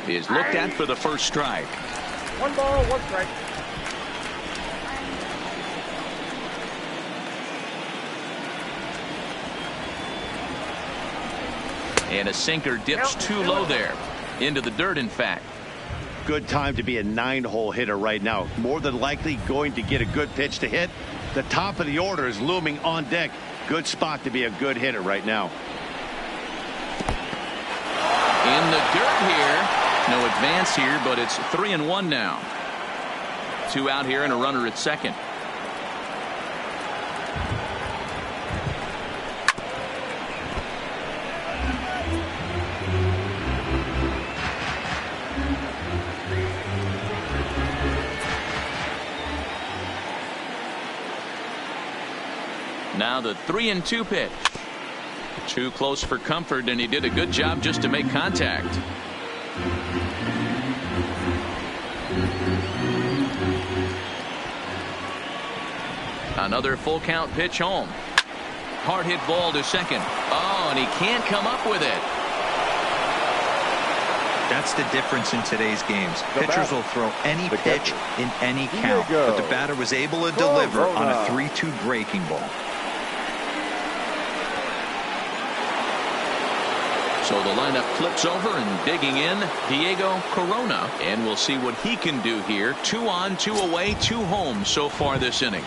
A: is looked at for the first strike.
E: 1 ball, 1 strike.
A: And a sinker dips too low there. Into the dirt, in fact.
D: Good time to be a 9-hole hitter right now. More than likely going to get a good pitch to hit. The top of the order is looming on deck. Good spot to be a good hitter right now.
A: In the dirt here. No advance here, but it's 3-1 now. 2 out here and a runner at second. Now the 3-2 pitch. Too close for comfort, and he did a good job just to make contact. Another full count pitch home. Hard hit ball to second. Oh, and he can't come up with it.
C: That's the difference in today's games. Pitchers will throw any pitch in any count, but the batter was able to deliver on a 3-2 breaking ball.
A: So the lineup flips over, and digging in, Diego Corona. And we'll see what he can do here. 2 on, 2 away, 2 home so far this inning.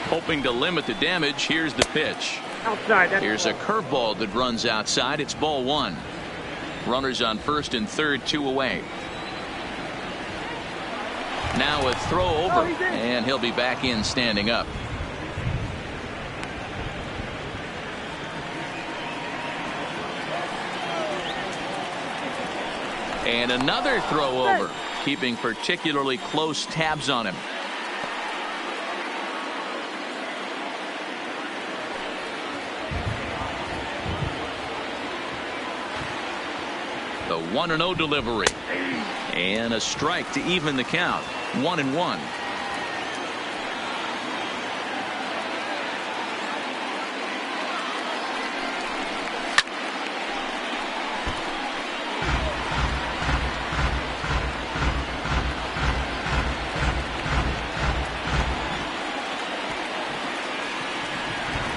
A: Hoping to limit the damage, here's the pitch.
E: Outside.
A: Here's a curveball that runs outside. It's ball 1. Runners on first and third, 2 away. Now a throw over, and he'll be back in standing up. And another throw over, keeping particularly close tabs on him. The 1-0 delivery. And a strike to even the count. 1-1.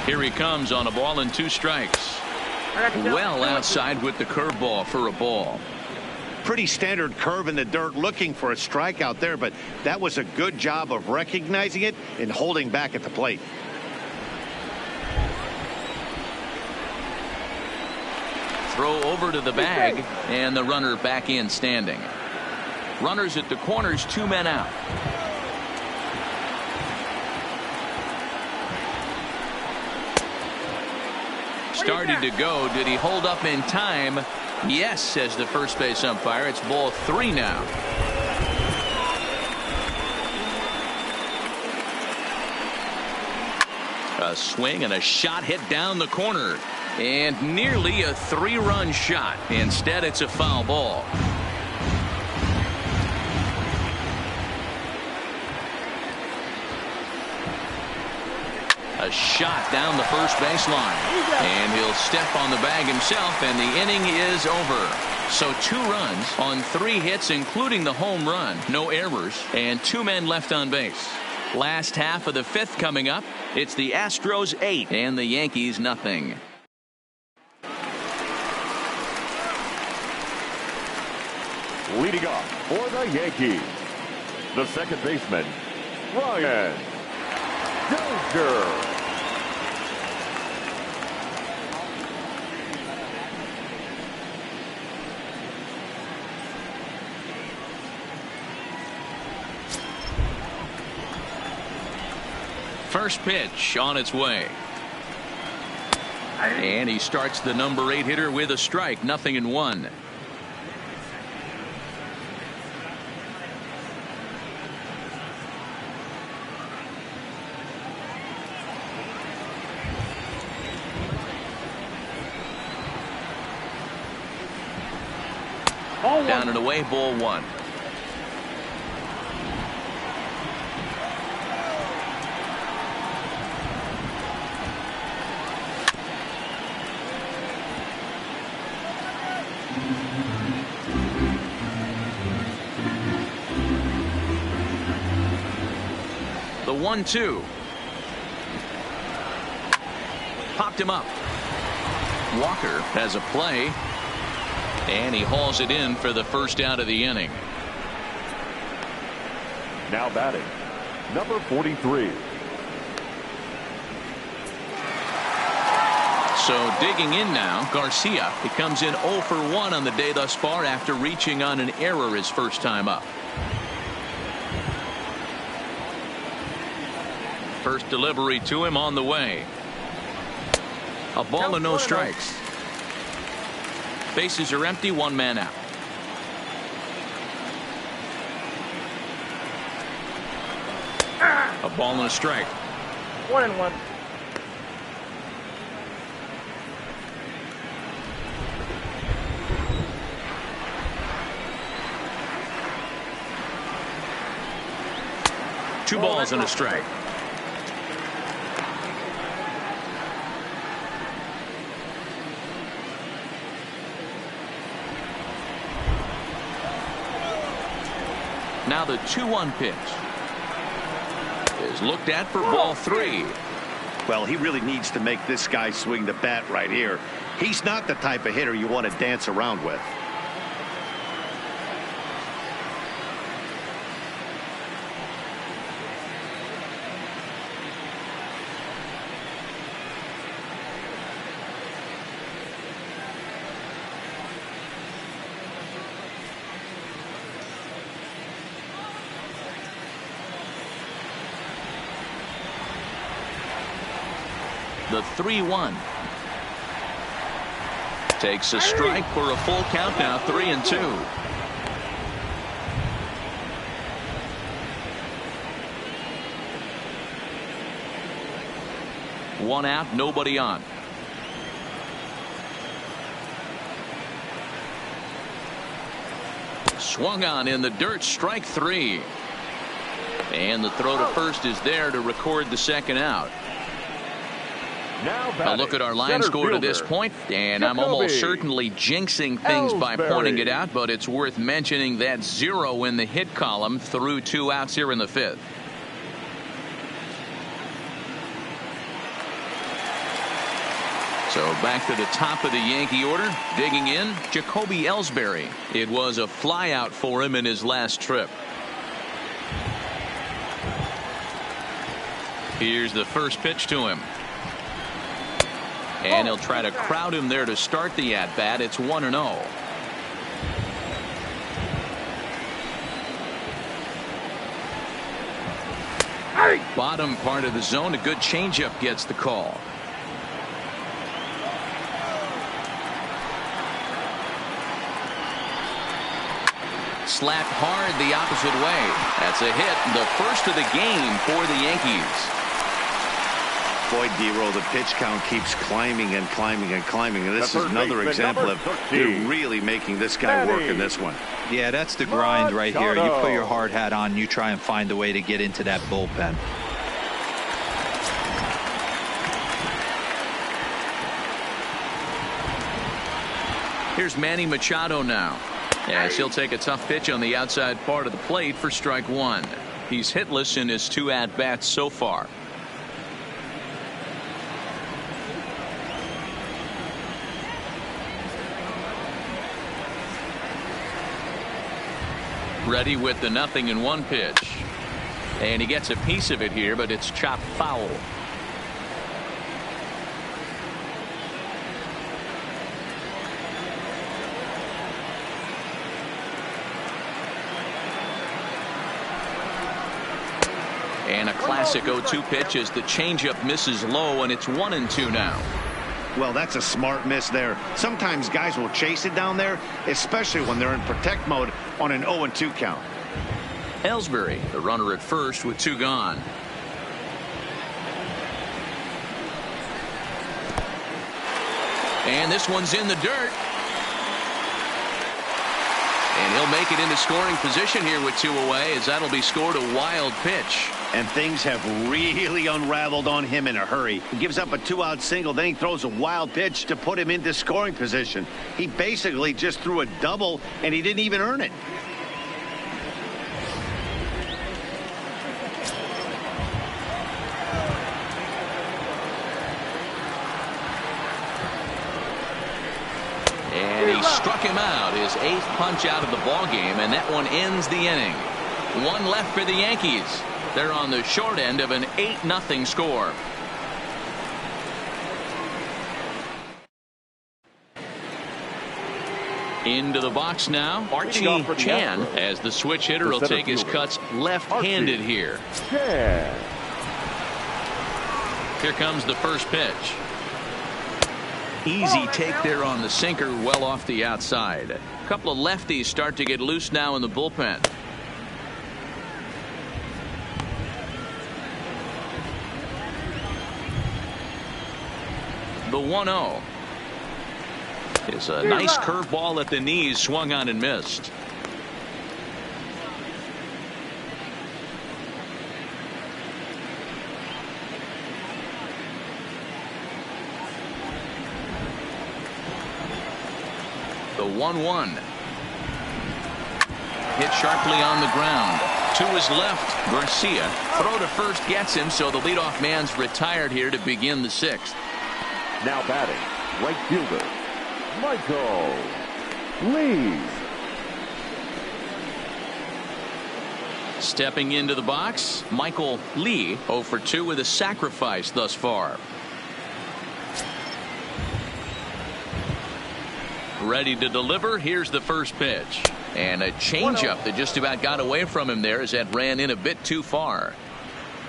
A: Here he comes on a ball and 2 strikes. Well outside with the curveball for a ball.
D: Pretty standard curve in the dirt, looking for a strikeout there, but that was a good job of recognizing it and holding back at the plate.
A: Throw over to the bag, and the runner back in standing. Runners at the corners, 2 men out. Started to go. Did he hold up in time? Yes, says the first base umpire. It's ball 3 now. A swing and a shot hit down the corner. And nearly a 3-run shot. Instead, it's a foul ball. A shot down the first baseline. And he'll step on the bag himself, and the inning is over. So 2 runs on 3 hits, including the home run. No errors, and 2 men left on base. Last half of the 5th coming up. It's the Astros 8 and the Yankees nothing.
B: Leading off for the Yankees, the second baseman, Ryan Dozier.
A: First pitch on its way. And he starts the number 8 hitter with a strike. 0-1. Down and away, ball 1. The 1-2. Popped him up. Walker has a play. And he hauls it in for the first out of the inning.
B: Now batting, number 43.
A: So digging in now, Garcia. He comes in 0 for 1 on the day thus far after reaching on an error his first time up. First delivery to him on the way. A ball and no strikes. Bases are empty, 1 man out. A ball and a strike.
E: 1-1.
A: Two balls and a strike. Now the 2-1 pitch is looked at for ball 3.
D: Well, he really needs to make this guy swing the bat right here. He's not the type of hitter you want to dance around with.
A: The 3-1 takes a strike for a full count now. 3-2. One out, nobody on. Swung on in the dirt, strike 3. And the throw to first is there to record the second out.
B: Now
A: a look at our line score to this point, and I'm almost certainly jinxing things by pointing it out, but it's worth mentioning that 0 in the hit column through 2 outs here in the 5th. So back to the top of the Yankee order. Digging in, Jacoby Ellsbury. It was a flyout for him in his last trip. Here's the first pitch to him. And he'll try to crowd him there to start the at-bat. It's 1-0. Bottom part of the zone. A good changeup gets the call. Slapped hard the opposite way. That's a hit. The first of the game for the Yankees.
D: Boy, D-Roll, the pitch count keeps climbing and climbing and climbing. And this is another example of they're really making this guy work in this one.
C: Yeah, that's the grind right here. You put your hard hat on, you try and find a way to get into that bullpen.
A: Here's Manny Machado now. As he'll take a tough pitch on the outside part of the plate for strike one. He's hitless in his 2 at-bats so far. Ready with the 0-1 pitch. And he gets a piece of it here, but it's chopped foul. And a classic 0-2 pitch as the changeup misses low, and it's 1-2 now.
D: Well, that's a smart miss there. Sometimes guys will chase it down there, especially when they're in protect mode on an 0-2 count.
A: Ellsbury, the runner at first with 2 gone. And this one's in the dirt. And he'll make it into scoring position here with 2 away, as that'll be scored a wild pitch.
D: And things have really unraveled on him in a hurry. He gives up a 2-out single, then he throws a wild pitch to put him into scoring position. He basically just threw a double, and he didn't even earn it.
A: And he struck him out, his 8th punch out of the ballgame, and that one ends the inning. 1 left for the Yankees. They're on the short end of an 8-0 score. Into the box now, Archie Chan, as the switch hitter will take his cuts left-handed here. Here comes the first pitch. Easy take there on the sinker, well off the outside. A couple of lefties start to get loose now in the bullpen. The 1-0 is a nice curveball at the knees, swung on and missed. The 1-1 hit sharply on the ground. To his left, Garcia. Throw to first gets him, so the leadoff man's retired here to begin the 6th.
B: Now batting, right fielder, Michael Lee.
A: Stepping into the box, Michael Lee, 0 for 2 with a sacrifice thus far. Ready to deliver. Here's the first pitch. And a changeup that just about got away from him there as that ran in a bit too far.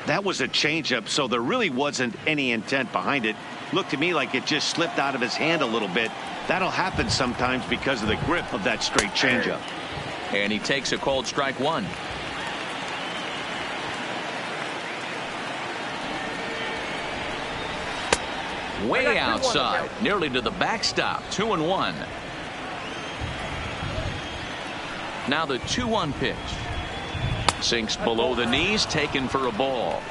D: That was a changeup, so there really wasn't any intent behind it. Looked to me like it just slipped out of his hand a little bit. That'll happen sometimes because of the grip of that straight changeup.
A: And he takes a called strike 1. Way outside, nearly to the backstop. 2-1. Now the 2-1 pitch. Sinks below the knees, taken for a ball.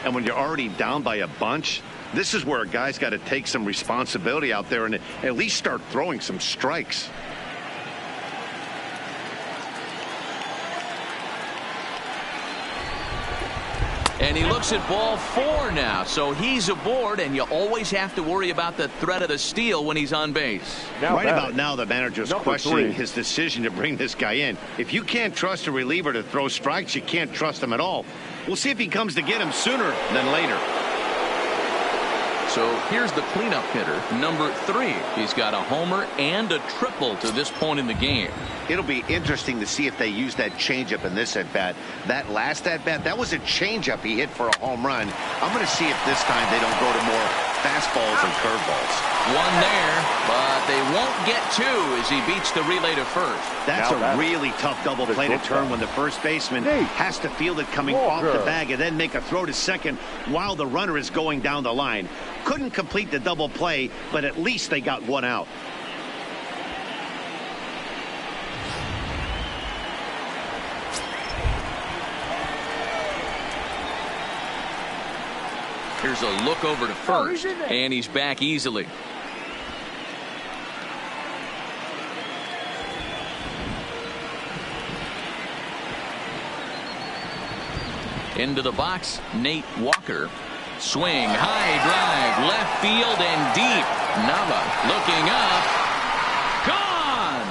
D: And when you're already down by a bunch, this is where a guy's got to take some responsibility out there and at least start throwing some strikes.
A: And he looks at ball 4 now, so he's aboard, and you always have to worry about the threat of the steal when he's on base.
D: Right about now, the manager's questioning his decision to bring this guy in. If you can't trust a reliever to throw strikes, you can't trust him at all. We'll see if he comes to get him sooner than later.
A: So here's the cleanup hitter, number 3. He's got a homer and a triple to this point in the game.
D: It'll be interesting to see if they use that changeup in this at-bat. That last at-bat, that was a changeup he hit for a home run. I'm going to see if this time they don't go to more fastballs and curveballs.
A: One there, but they won't get 2 as he beats the relay to first.
D: That's a really tough double play to turn when the first baseman has to field it coming off the bag and then make a throw to second while the runner is going down the line. Couldn't complete the double play, but at least they got 1 out.
A: Here's a look over to first, and he's back easily. Into the box, Nate Walker. Swing, high drive, left field and deep. Nava looking up. Gone!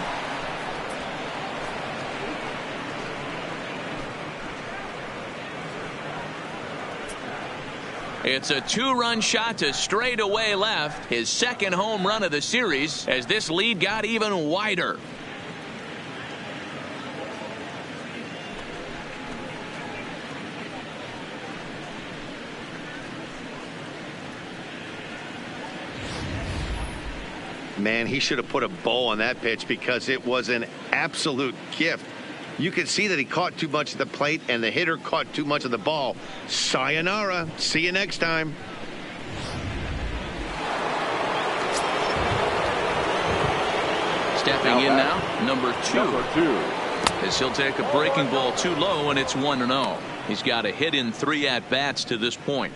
A: It's a 2-run shot to straightaway left. His second home run of the series as this lead got even wider.
D: Man, he should have put a bow on that pitch because it was an absolute gift. You could see that he caught too much of the plate and the hitter caught too much of the ball. Sayonara. See you next time.
A: Stepping in now, number 2. As he'll take a breaking ball too low, and it's 1-0. He's got a hit in 3 at-bats to this point.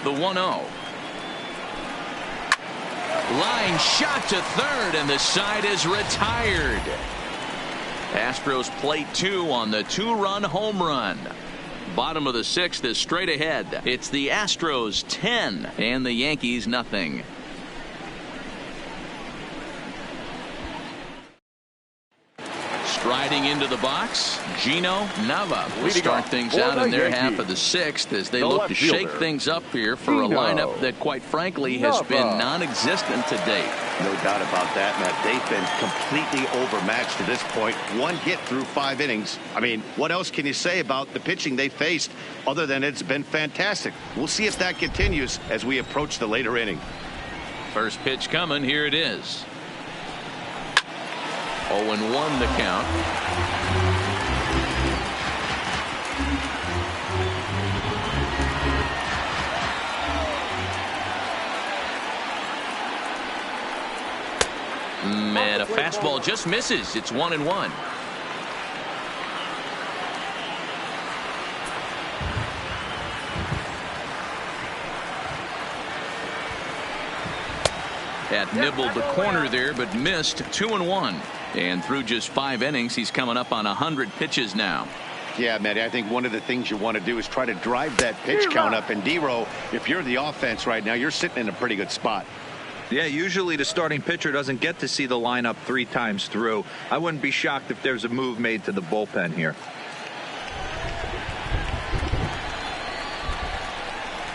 A: The 1-0. Line shot to third, and the side is retired. Astros plate 2 on the 2-run home run. Bottom of the 6th is straight ahead. It's the Astros 10 and the Yankees nothing. Striding into the box, Gino Nava will start things out in their half of the 6th as they look to shake things up here for a lineup that, quite frankly, has been non-existent to date.
D: No doubt about that, Matt. They've been completely overmatched to this point. 1 hit through 5 innings. I mean, what else can you say about the pitching they faced other than it's been fantastic? We'll see if that continues as we approach the later inning.
A: First pitch coming. Here it is. 0-1 the count. And a fastball just misses. It's 1-1. Had nibbled the corner there, but missed. 2-1. And through just 5 innings, he's coming up on 100 pitches now.
D: Yeah, Matty, I think one of the things you want to do is try to drive that pitch count up. And D-Row, if you're the offense right now, you're sitting in a pretty good spot.
C: Yeah, usually the starting pitcher doesn't get to see the lineup 3 times through. I wouldn't be shocked if there's a move made to the bullpen here.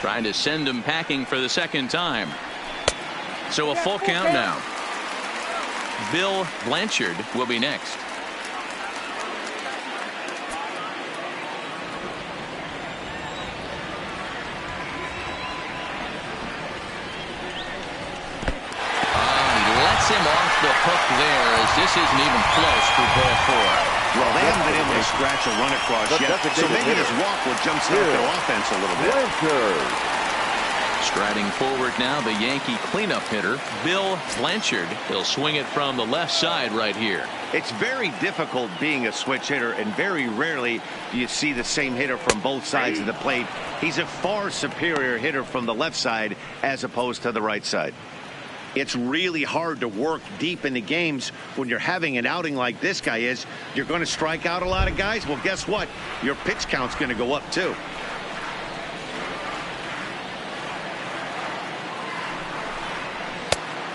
A: Trying to send him packing for the second time. So a full count now. Bill Blanchard will be next. Him off the hook there as this isn't even close for ball 4.
D: Well, they haven't been able to scratch a run across yet, so maybe this walk will jumpstart their offense a little bit.
A: Striding forward now, the Yankee cleanup hitter, Bill Blanchard. He'll swing it from the left side right here.
D: It's very difficult being a switch hitter, and very rarely do you see the same hitter from both sides of the plate. He's a far superior hitter from the left side as opposed to the right side. It's really hard to work deep into games when you're having an outing like this guy is. You're going to strike out a lot of guys. Well, guess what? Your pitch count's going to go up too.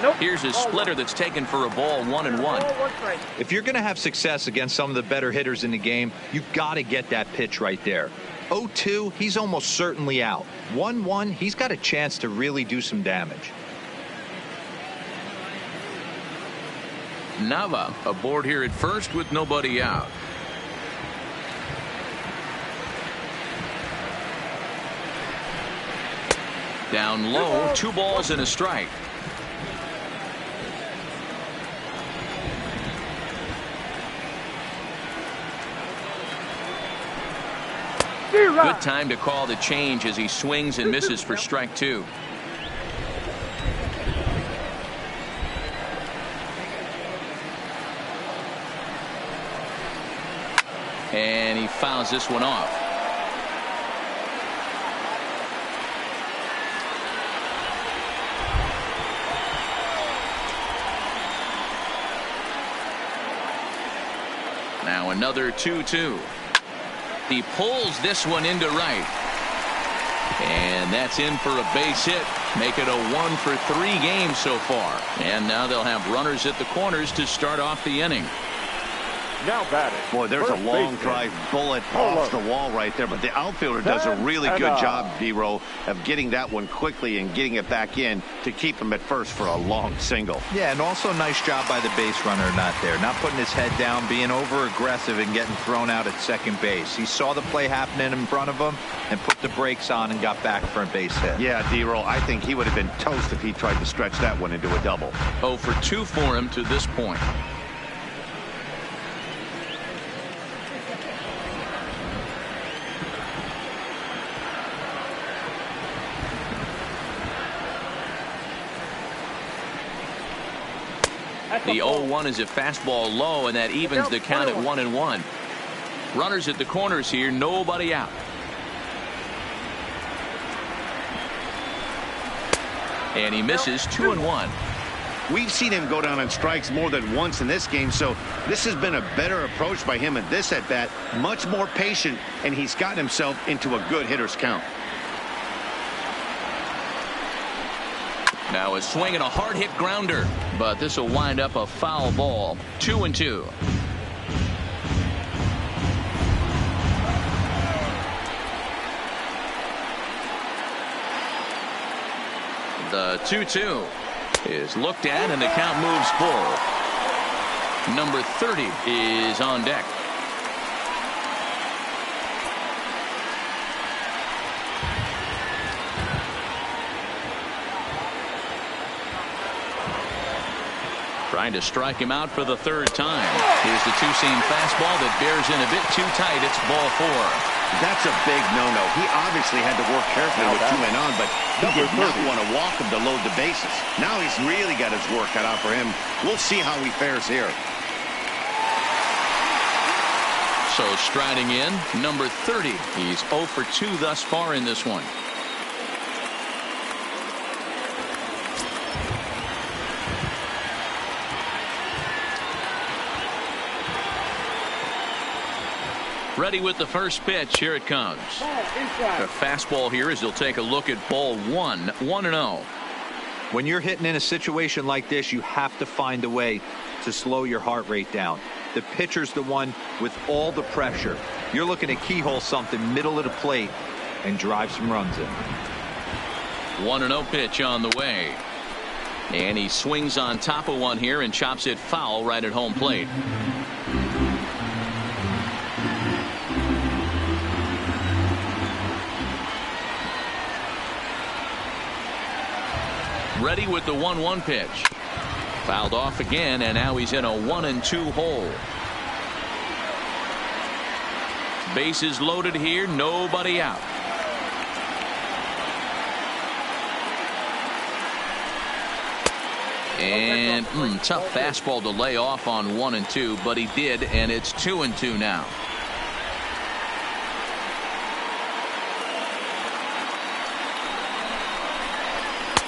E: Nope.
A: Here's his splitter that's taken for a ball, 1-1.
C: If you're going to have success against some of the better hitters in the game, you've got to get that pitch right there. 0-2, he's almost certainly out. 1-1, he's got a chance to really do some damage.
A: Nava aboard here at first with nobody out. Down low, 2 balls and a strike. Good time to call the change as he swings and misses for strike 2. And he fouls this one off. Now another 2-2. He pulls this one into right. And that's in for a base hit. Make it a 1 for 3 games so far. And now they'll have runners at the corners to start off the inning.
B: Now batting.
D: Boy, there's a long drive bullet off the wall right there, but the outfielder does a really good job, D-Row, of getting that one quickly and getting it back in to keep him at first for a long single.
C: Yeah, and also nice job by the base runner not there, not putting his head down, being over aggressive and getting thrown out at second base. He saw the play happening in front of him and put the brakes on and got back for a base hit.
D: Yeah, D-Row, I think he would have been toast if he tried to stretch that one into a double.
A: 0 for 2 for him to this point. The 0-1 is a fastball low, and that evens the count at 1-1. Runners at the corners here, nobody out. And he misses 2-1.
D: We've seen him go down on strikes more than once in this game, so this has been a better approach by him at this at-bat. Much more patient, and he's gotten himself into a good hitter's count.
A: Now a swing and a hard hit grounder, but this will wind up a foul ball. 2-2. The 2-2 is looked at and the count moves full. Number 30 is on deck. Trying to strike him out for the 3rd time. Here's the two-seam fastball that bears in a bit too tight. It's ball 4.
D: That's a big no-no. He obviously had to work carefully with 2 men on, but he did not want to walk him to load the bases. Now he's really got his work cut out for him. We'll see how he fares here.
A: So striding in, number 30. He's 0 for 2 thus far in this one. Ready with the first pitch. Here it comes. The fastball here as he'll take a look at ball 1. 1-0.
C: When you're hitting in a situation like this, you have to find a way to slow your heart rate down. The pitcher's the one with all the pressure. You're looking to keyhole something middle of the plate and drive some runs in.
A: 1-0 pitch on the way. And he swings on top of one here and chops it foul right at home plate. Ready with the 1-1 pitch. Fouled off again, and now he's in a 1-2 hole. Bases loaded here, nobody out. And tough fastball to lay off on 1-2, but he did, and it's 2-2 now.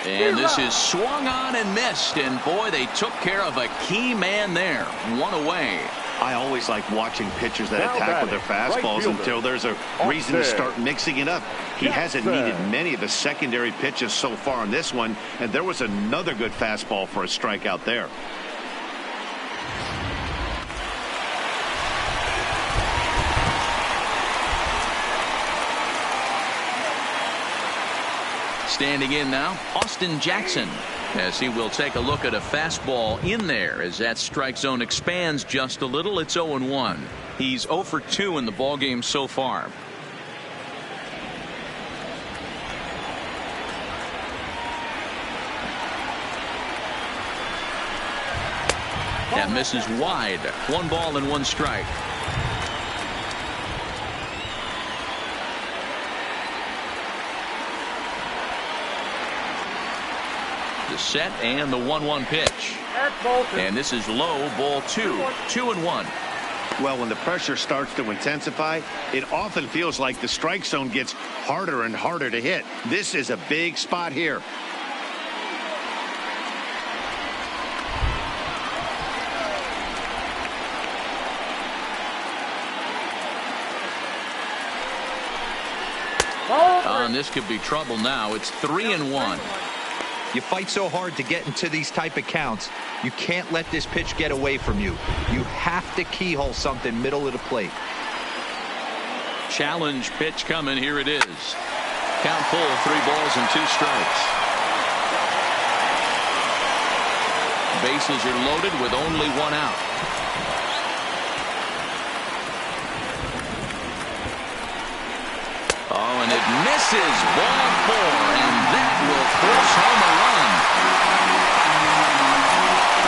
A: And this is swung on and missed. And boy, they took care of a key man there. One away.
D: I always like watching pitchers that attack with their fastballs until there's a reason to start mixing it up. He hasn't needed many of the secondary pitches so far on this one, and there was another good fastball for a strikeout there.
A: Standing in now, Austin Jackson, as he will take a look at a fastball in there as that strike zone expands just a little. It's 0-1. He's 0 for 2 in the ballgame so far. That misses wide. 1 ball and 1 strike. The set and the 1-1 pitch. And this is low, ball 2. 2-1.
D: Well, when the pressure starts to intensify, it often feels like the strike zone gets harder and harder to hit. This is a big spot here.
A: And this could be trouble now. It's 3-1.
C: You fight so hard to get into these type of counts. You can't let this pitch get away from you. You have to keyhole something middle of the plate.
A: Challenge pitch coming. Here it is. Count full, 3 balls and 2 strikes. Bases are loaded with only 1 out. Oh, and it misses. Ball 4, and that will force home a run.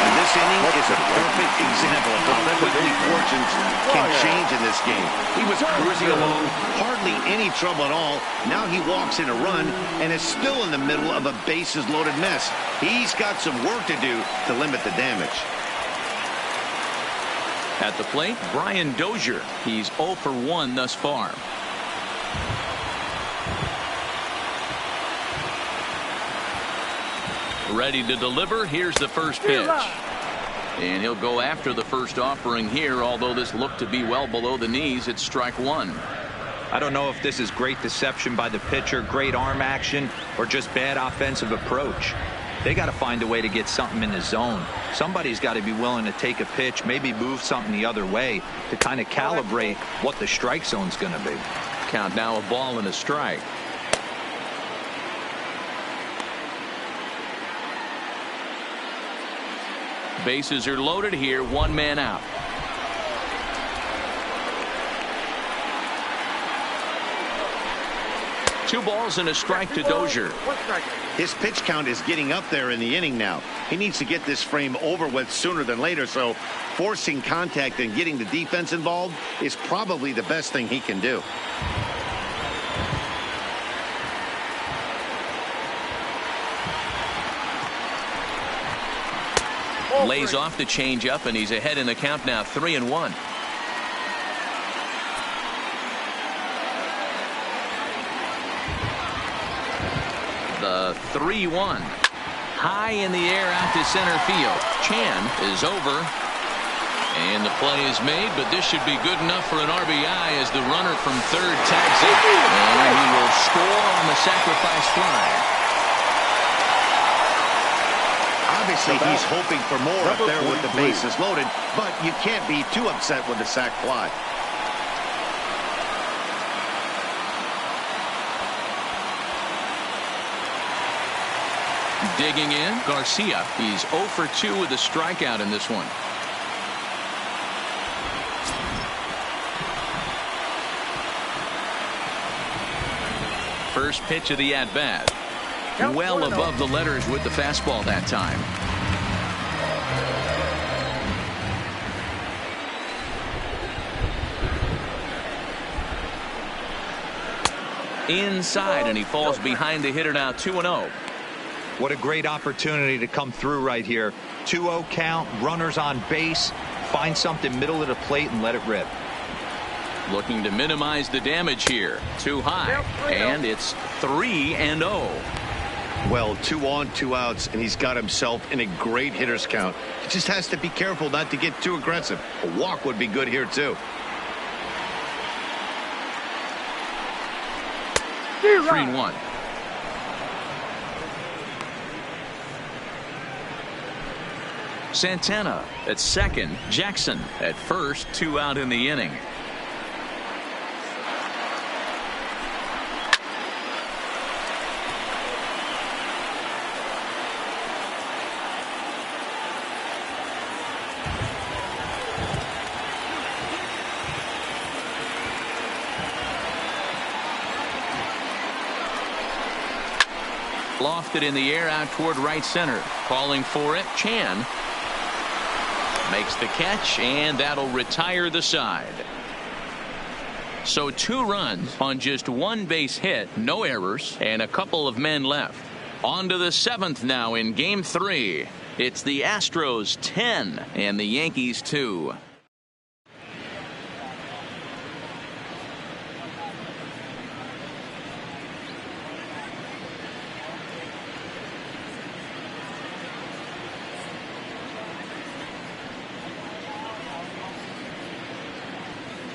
D: And this inning is a perfect example of how quickly fortunes can change in this game. He was cruising along, hardly any trouble at all. Now he walks in a run and is still in the middle of a bases-loaded mess. He's got some work to do to limit the damage.
A: At the plate, Brian Dozier. He's 0 for 1 thus far. Ready to deliver. Here's the first pitch. And he'll go after the first offering here, although this looked to be well below the knees. It's strike 1.
C: I don't know if this is great deception by the pitcher, great arm action, or just bad offensive approach. They got to find a way to get something in the zone. Somebody's got to be willing to take a pitch, maybe move something the other way to kind of calibrate what the strike zone's going to be.
A: Count now, a ball and a strike. Bases are loaded here. 1 man out. Two balls and a strike to Dozier.
D: His pitch count is getting up there in the inning now. He needs to get this frame over with sooner than later, so forcing contact and getting the defense involved is probably the best thing he can do.
A: Lays off the changeup, and he's ahead in the count now, 3-1. The 3-1. High in the air out to center field. Chan is over. And the play is made, but this should be good enough for an RBI as the runner from third tags it. And he will score on the sacrifice fly.
D: Obviously, he's hoping for more up there with the bases loaded, but you can't be too upset with the sac fly.
A: Digging in, Garcia. He's 0 for 2 with a strikeout in this one. First pitch of the at-bat. Well above the letters with the fastball that time. Inside, and he falls behind the hitter now, 2-0.
C: What a great opportunity to come through right here. 2-0 count, runners on base. Find something middle of the plate and let it rip.
A: Looking to minimize the damage here. Too high, and it's 3-0.
D: Well, 2 on, 2 outs, and he's got himself in a great hitter's count. He just has to be careful not to get too aggressive. A walk would be good here, too.
A: 3-1. Santana at second. Jackson at first. 2 out in the inning. Lofted in the air out toward right center. Calling for it. Chan makes the catch, and that'll retire the side. So 2 runs on just 1 base hit, no errors, and a couple of men left. On to the 7th now in Game 3. It's the Astros 10 and the Yankees 2.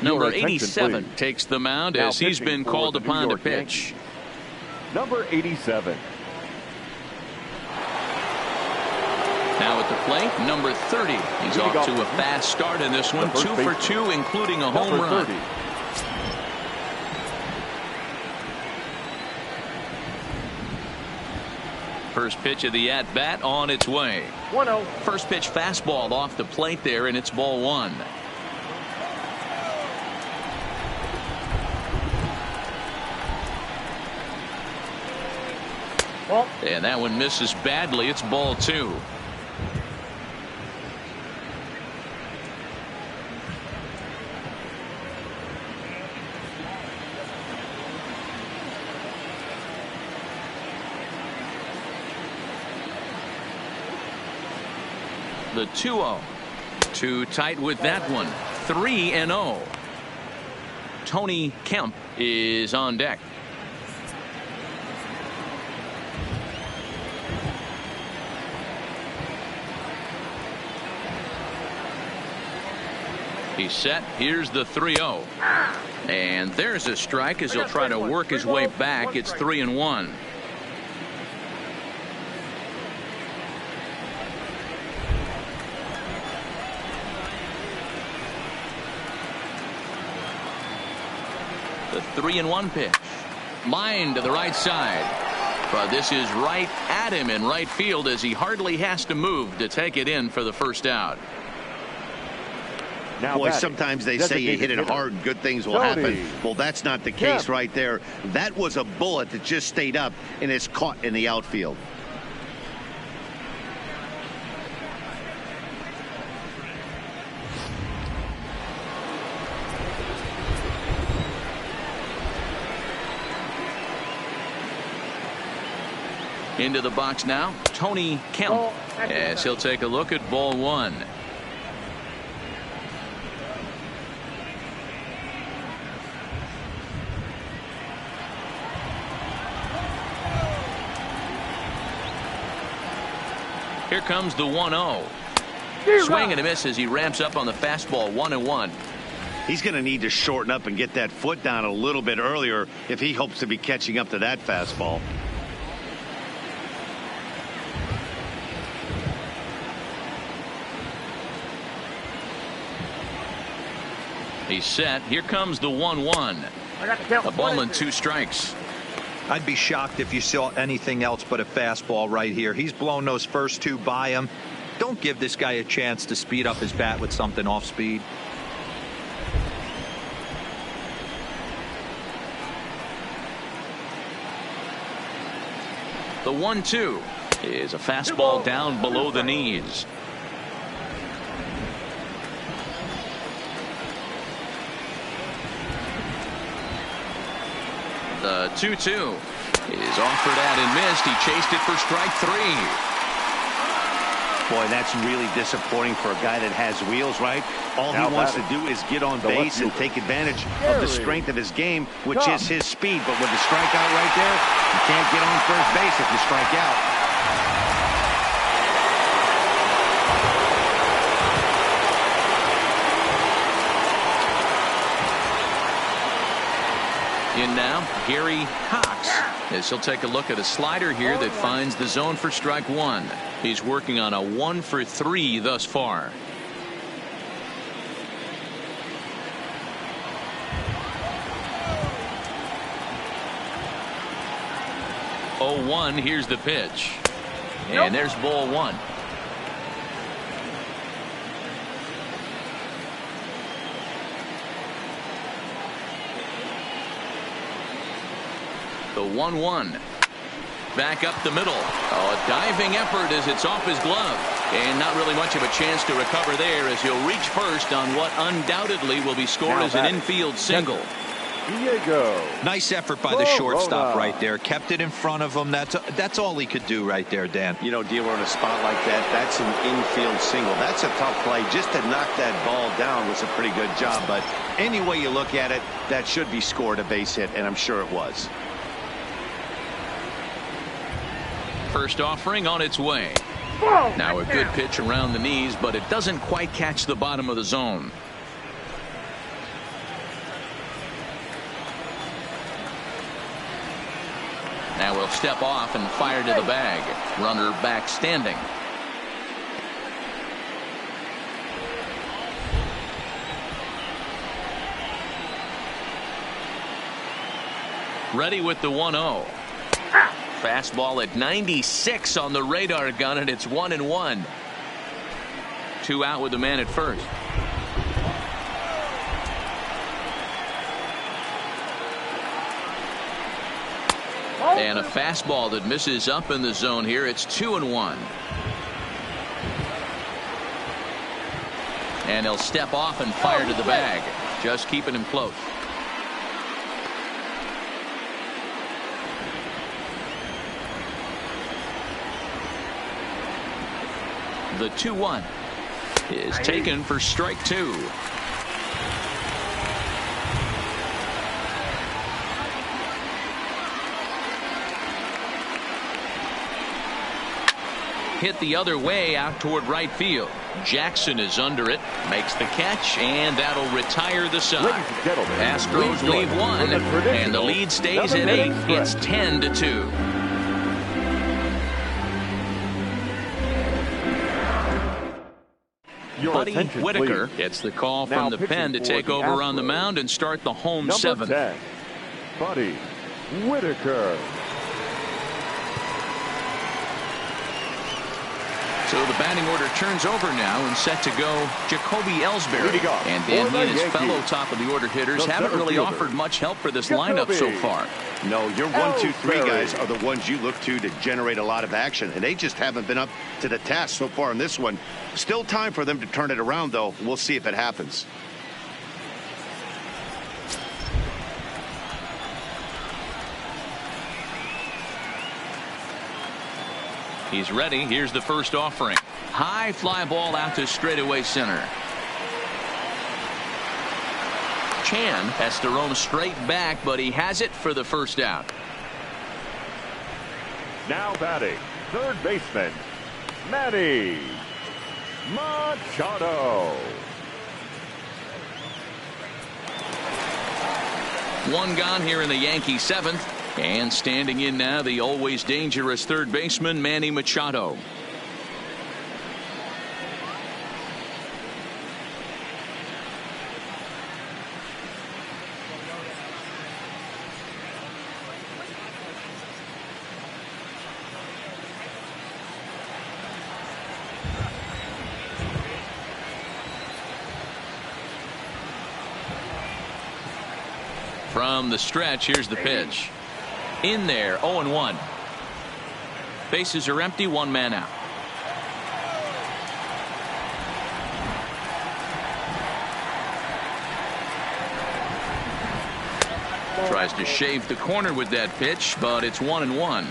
A: Number 87 takes the mound as he's been called upon to pitch.
B: Number 87.
A: Now at the plate, number 30. He's off to a fast start in this one. 2 for 2, including a home run. First pitch of the at-bat on its way.
E: 1-0.
A: First pitch fastball off the plate there, and it's ball 1. And that one misses badly. It's ball 2. The 2-0. Too tight with that one. 3-0. Tony Kemp is on deck. He's set. Here's the 3-0. And there's a strike as he'll try to work his way back. It's 3-1. The 3-1 pitch. Line to the right side. But this is right at him in right field as he hardly has to move to take it in for the first out.
D: Now boy, sometimes they say you hit it hard, good things will happen. Well, that's not the case right there. That was a bullet that just stayed up and is caught in the outfield.
A: Into the box now, Tony Kemp, as he'll take a look at ball 1. Here comes the 1-0. Swing and a miss as he ramps up on the fastball. 1-1.
D: He's going to need to shorten up and get that foot down a little bit earlier if he hopes to be catching up to that fastball.
A: He's set. Here comes the 1-1. A ball and 2 strikes.
C: I'd be shocked if you saw anything else but a fastball right here. He's blown those first 2 by him. Don't give this guy a chance to speed up his bat with something off speed.
A: The 1-2 is a fastball down below the knees. The 2-2 is offered out and missed. He chased it for strike 3.
D: Boy, that's really disappointing for a guy that has wheels, right? All he wants to do is get on base and take advantage of the strength of his game, which is his speed. But with the strikeout right there, you can't get on first base if you strike out.
A: In now, Gary Cox, as he'll take a look at a slider here that finds the zone for strike one. He's working on a 1 for 3 thus far. Oh, 1, here's the pitch. And there's ball 1. The 1-1. Back up the middle. Oh, a diving effort as it's off his glove. And not really much of a chance to recover there as he'll reach first on what undoubtedly will be scored as an infield single.
B: Diego.
C: Nice effort by the shortstop right there. Kept it in front of him. That's all he could do right there, Dan.
D: You know, dealer in a spot like that, that's an infield single. That's a tough play. Just to knock that ball down was a pretty good job. But any way you look at it, that should be scored a base hit, and I'm sure it was.
A: First offering on its way. Now a good pitch around the knees, but it doesn't quite catch the bottom of the zone. Now we'll step off and fire to the bag. Runner back standing. Ready with the 1-0. Fastball at 96 on the radar gun, and it's 1-1. 2 out with the man at first. And a fastball that misses up in the zone here. It's 2-1. And he'll step off and fire to the bag, just keeping him close. The 2-1 is taken for strike 2. Hit the other way out toward right field. Jackson is under it, makes the catch, and that'll retire the side. Astros leave 1, and the lead stays at 8. It's 10-2. Buddy Whitaker gets the call from the pen to take over on the mound and start the home 7th.
B: 10, Buddy Whitaker.
A: So the batting order turns over now and set to go Jacoby Ellsbury. And Dan, he and his fellow top of the order hitters haven't really offered much help for this lineup so far.
D: No, your 1, 2, 3 guys are the ones you look to generate a lot of action, and they just haven't been up to the task so far in this one. Still time for them to turn it around, though. We'll see if it happens.
A: He's ready. Here's the first offering. High fly ball out to straightaway center. Chan has to roam straight back, but he has it for the first out.
B: Now batting, third baseman, Manny Machado.
A: One gone here in the Yankee 7th. And standing in now, the always dangerous third baseman, Manny Machado. From the stretch, here's the pitch. In there, 0-1. Bases are empty, 1 man out. Tries to shave the corner with that pitch, but it's 1-1.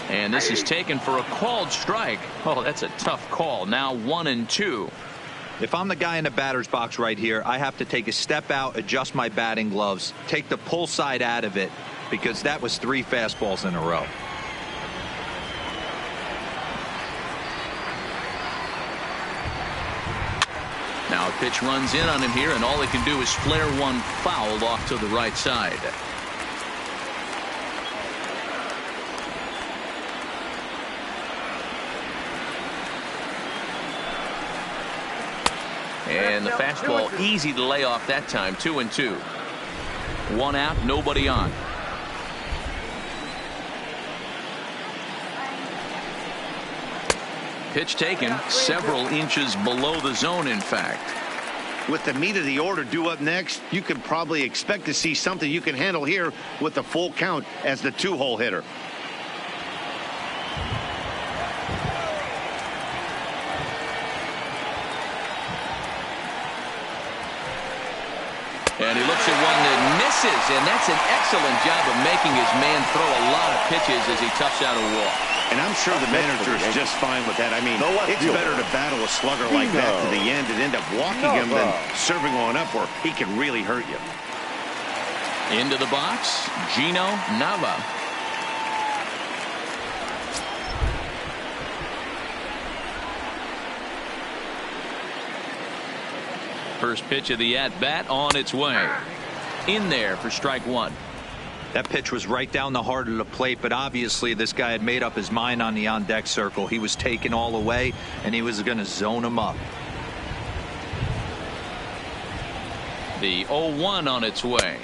A: And this is taken for a called strike. Oh, that's a tough call. Now 1-2.
C: If I'm the guy in the batter's box right here, I have to take a step out, adjust my batting gloves, take the pull side out of it, because that was 3 fastballs in a row.
A: Now a pitch runs in on him here, and all he can do is flare one foul off to the right side. And the fastball easy to lay off that time. 2-2. 1 out, nobody on. Pitch taken several inches below the zone, in fact.
D: With the meat of the order due up next, you can probably expect to see something you can handle here with the full count as the 2-hole hitter.
A: And he looks at one that misses, and that's an excellent job of making his man throw a lot of pitches as he toughs out a walk.
D: And I'm sure the manager is just fine with that. I mean, it's better to battle a slugger like that to the end and end up walking him than serving one up where he can really hurt you.
A: Into the box, Gino Nava. First pitch of the at-bat on its way. In there for strike 1.
C: That pitch was right down the heart of the plate, but obviously this guy had made up his mind on the on-deck circle. He was taken all the way, and he was going to zone him up.
A: The 0-1 on its way.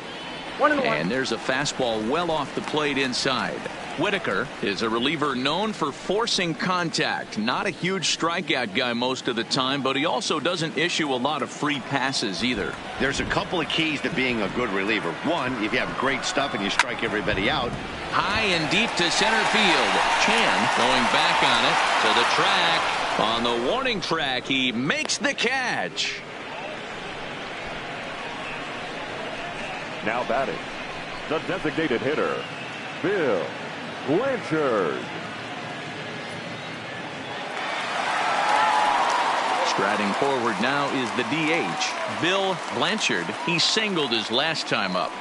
A: And there's a fastball well off the plate inside. Whitaker is a reliever known for forcing contact. Not a huge strikeout guy most of the time, but he also doesn't issue a lot of free passes either.
D: There's a couple of keys to being a good reliever. One, if you have great stuff and you strike everybody out.
A: High and deep to center field. Chan going back on it to the track. On the warning track, he makes the catch.
B: Now batting, the designated hitter, Bill Blanchard.
A: Striding forward now is the DH, Bill Blanchard. He singled his last time up.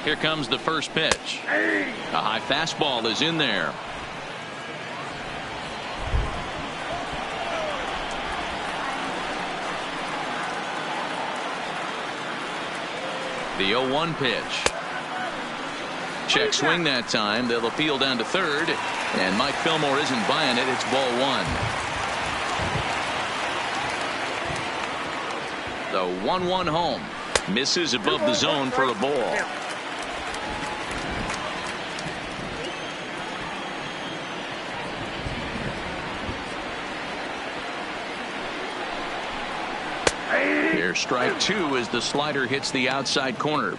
A: Here comes the first pitch. A high fastball is in there. The 0-1 pitch. Check swing that time. They'll appeal down to third, and Mike Fillmore isn't buying it. It's ball 1. The 1-1 home. Misses above the zone for a ball. Here's strike 2 as the slider hits the outside corner.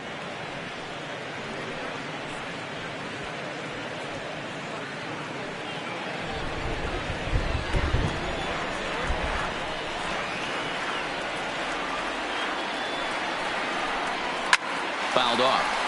A: Fouled off.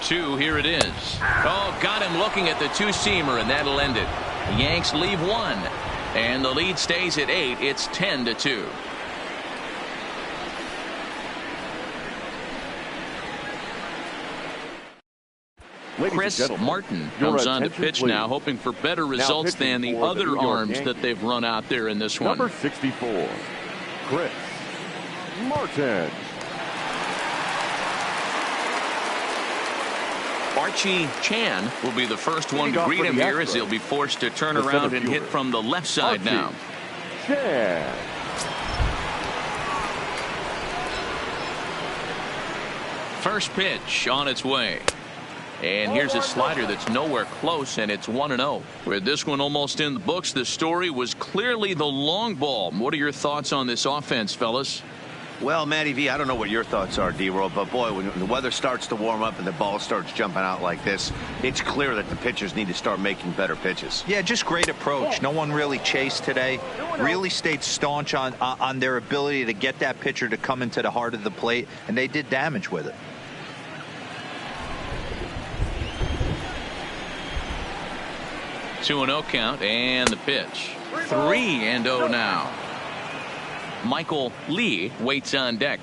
A: Two, here it is. Oh, got him looking at the two-seamer, and that'll end it. The Yanks leave 1, and the lead stays at 8. It's 10-2. Chris Martin comes on to pitch now, hoping for better results than the other arms that they've run out there in this one.
B: Number 64, Chris Martin.
A: Archie Chan will be the first one to greet him here as he'll be forced to turn around and hit from the left side now.
B: Chan.
A: First pitch on its way. And here's a slider that's nowhere close, and it's 1-0. With this one almost in the books, the story was clearly the long ball. What are your thoughts on this offense, fellas?
D: Well, Matty V, I don't know what your thoughts are, D-Roll, but boy, when the weather starts to warm up and the ball starts jumping out like this, it's clear that the pitchers need to start making better pitches.
C: Yeah, just great approach. No one really chased today. Really stayed staunch on their ability to get that pitcher to come into the heart of the plate, and they did damage with it.
A: Two and 0 count, and the pitch. 3-0 now. Michael Lee waits on deck.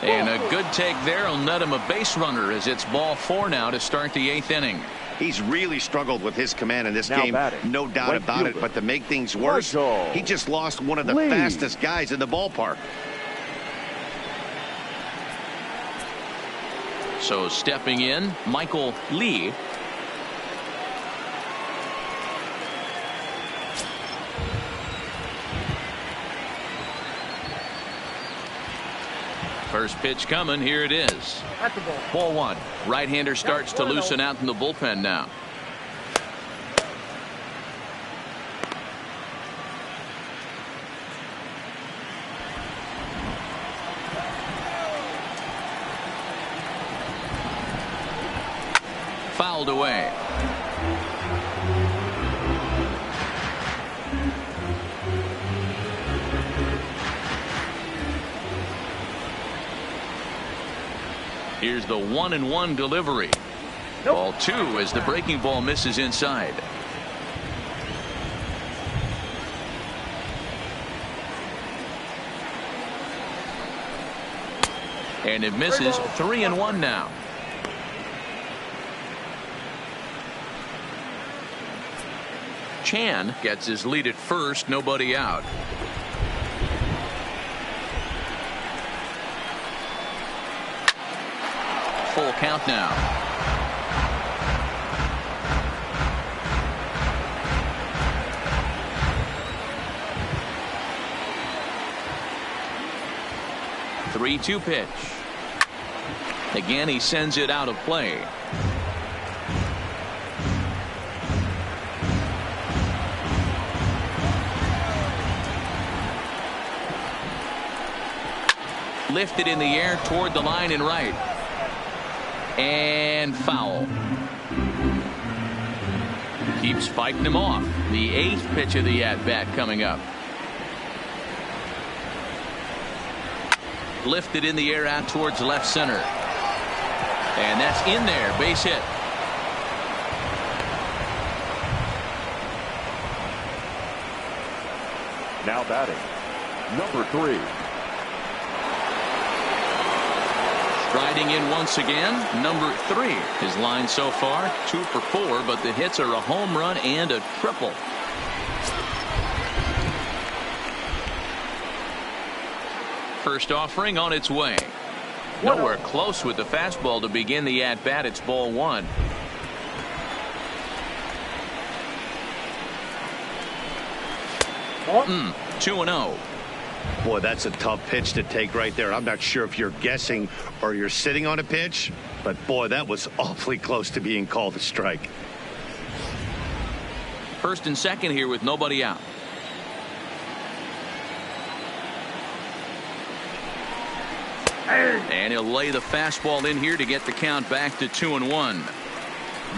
A: And a good take there will net him a base runner as it's ball 4 now to start the 8th inning.
D: He's really struggled with his command in this game, no doubt about it. But to make things worse, he just lost one of the fastest guys in the ballpark.
A: So stepping in, Michael Lee. First pitch coming. Here it is. Ball 1. Right-hander starts to loosen out in the bullpen now. Fouled away. Here's the 1-1 delivery. Ball 2 as the breaking ball misses inside. And it misses. 3-1 now. Chan gets his lead at first, nobody out. Full count now. The 3-2 pitch. Again, he sends it out of play. Lifted in the air toward the line and right. And foul. Keeps fighting him off. The 8th pitch of the at-bat coming up. Lifted in the air out towards left center. And that's in there. Base hit.
B: Now batting, number 3.
A: Striding in once again, number 3. His line so far, 2 for 4, but the hits are a home run and a triple. First offering on its way. Nowhere close with the fastball to begin the at-bat. It's ball 1. Mm, 2-0.
D: Boy, that's a tough pitch to take right there. I'm not sure if you're guessing or you're sitting on a pitch, but boy, that was awfully close to being called a strike.
A: First and second here with nobody out. And he'll lay the fastball in here to get the count back to 2-1.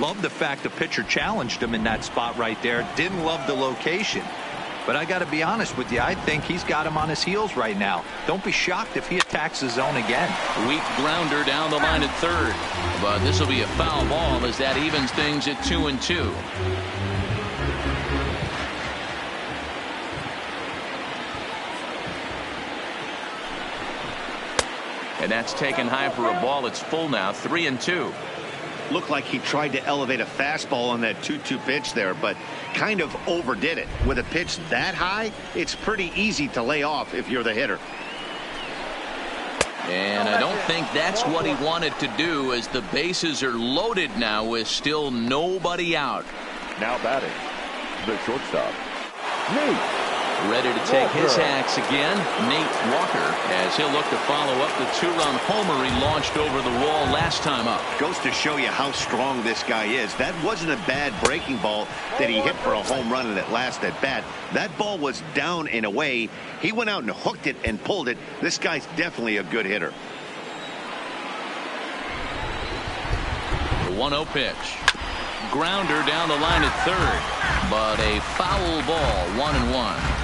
C: Love the fact the pitcher challenged him in that spot right there. Didn't love the location. But I got to be honest with you, I think he's got him on his heels right now. Don't be shocked if he attacks the zone again.
A: Weak grounder down the line at third. But this will be a foul ball as that evens things at 2-2. And that's taken high for a ball. It's full now. 3-2.
D: Looked like he tried to elevate a fastball on that 2-2 pitch there, but kind of overdid it. With a pitch that high, it's pretty easy to lay off if you're the hitter.
A: And I don't think that's what he wanted to do, as the bases are loaded now with still nobody out.
B: Now batting, the shortstop, Nate.
A: Ready to take his hacks again, Nate Walker, as he'll look to follow up the 2-run homer he launched over the wall last time up.
D: Goes to show you how strong this guy is. That wasn't a bad breaking ball that he hit for a home run in that last at bat. That ball was down and away. He went out and hooked it and pulled it. This guy's definitely a good hitter.
A: The 1-0 pitch. Grounder down the line at third, but a foul ball, 1-1.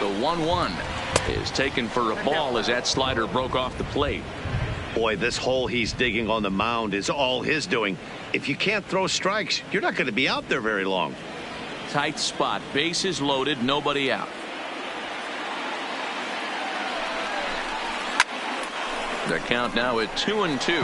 A: The 1-1 is taken for a ball as that slider broke off the plate.
D: Boy, this hole he's digging on the mound is all his doing. If you can't throw strikes, you're not going to be out there very long.
A: Tight spot, bases loaded, nobody out. The count now at 2-2.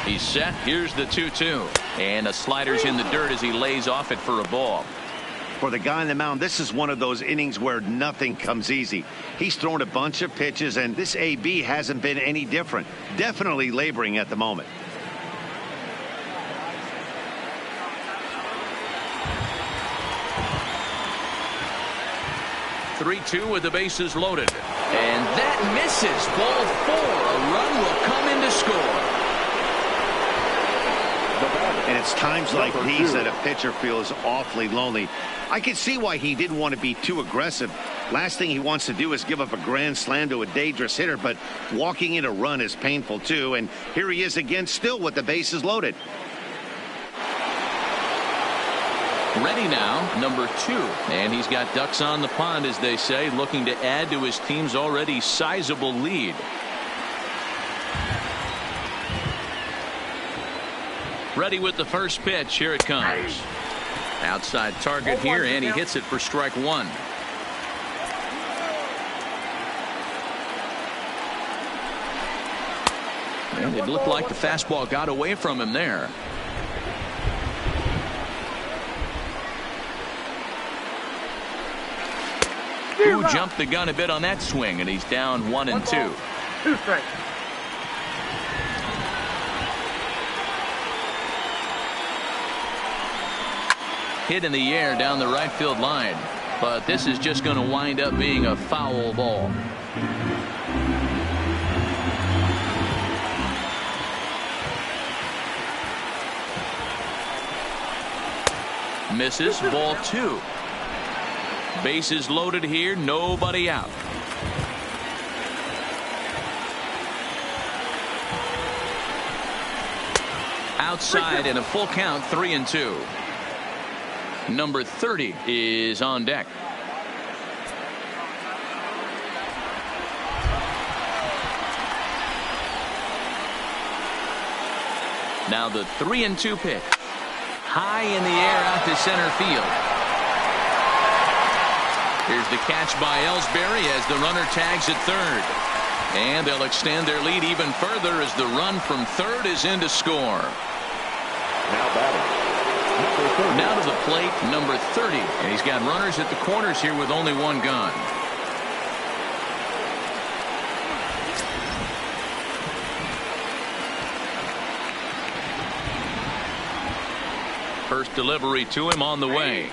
A: He's set. Here's the 2-2. And the slider's in the dirt as he lays off it for a ball.
D: For the guy on the mound, this is one of those innings where nothing comes easy. He's thrown a bunch of pitches, and this AB hasn't been any different. Definitely laboring at the moment.
A: 3-2 with the bases loaded. And that misses. Ball 4. A run will come in to score.
D: And it's times like these that a pitcher feels awfully lonely. I can see why he didn't want to be too aggressive. Last thing he wants to do is give up a grand slam to a dangerous hitter, but walking in a run is painful too. And here he is again, still with the bases loaded.
A: Ready now, number 2. And he's got ducks on the pond, as they say, looking to add to his team's already sizable lead. Ready with the first pitch. Here it comes. Outside target here, and he hits it for strike 1. And it looked like the fastball got away from him there. Who jumped the gun a bit on that swing, and he's down 1-2.
E: 2 strikes.
A: Hit in the air down the right field line, but this is just going to wind up being a foul ball. Misses. Ball 2. Bases loaded here, nobody out. Outside and a full count, 3-2. Number 30 is on deck. Now the 3-2 pitch. High in the air out to center field. Here's the catch by Ellsbury as the runner tags at third. And they'll extend their lead even further as the run from third is in to score.
B: Now batting.
A: Now to the plate, number 30. And he's got runners at the corners here with only one gun. First delivery to him on the way.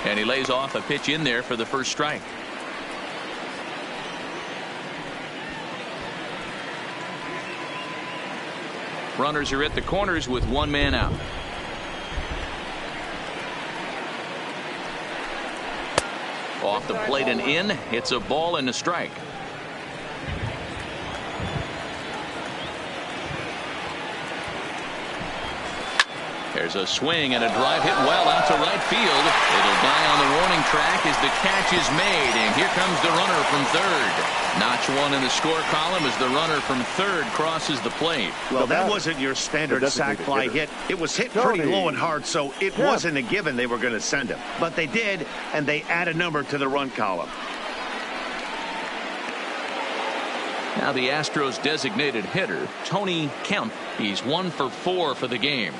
A: And he lays off a pitch in there for the first strike. Runners are at the corners with one man out. Off the plate and in. It's a ball and a strike. There's a swing and a drive hit well out to right field. It'll die on the warning track as the catch is made. And here comes the runner from third. Notch 1 in the score column as the runner from third crosses the plate.
D: Well, that wasn't your standard sac fly hit. It was hit pretty low and hard, so it wasn't a given they were going to send him. But they did, and they add a number to the run column.
A: Now the Astros designated hitter, Tony Kemp. He's 1 for 4 for the game.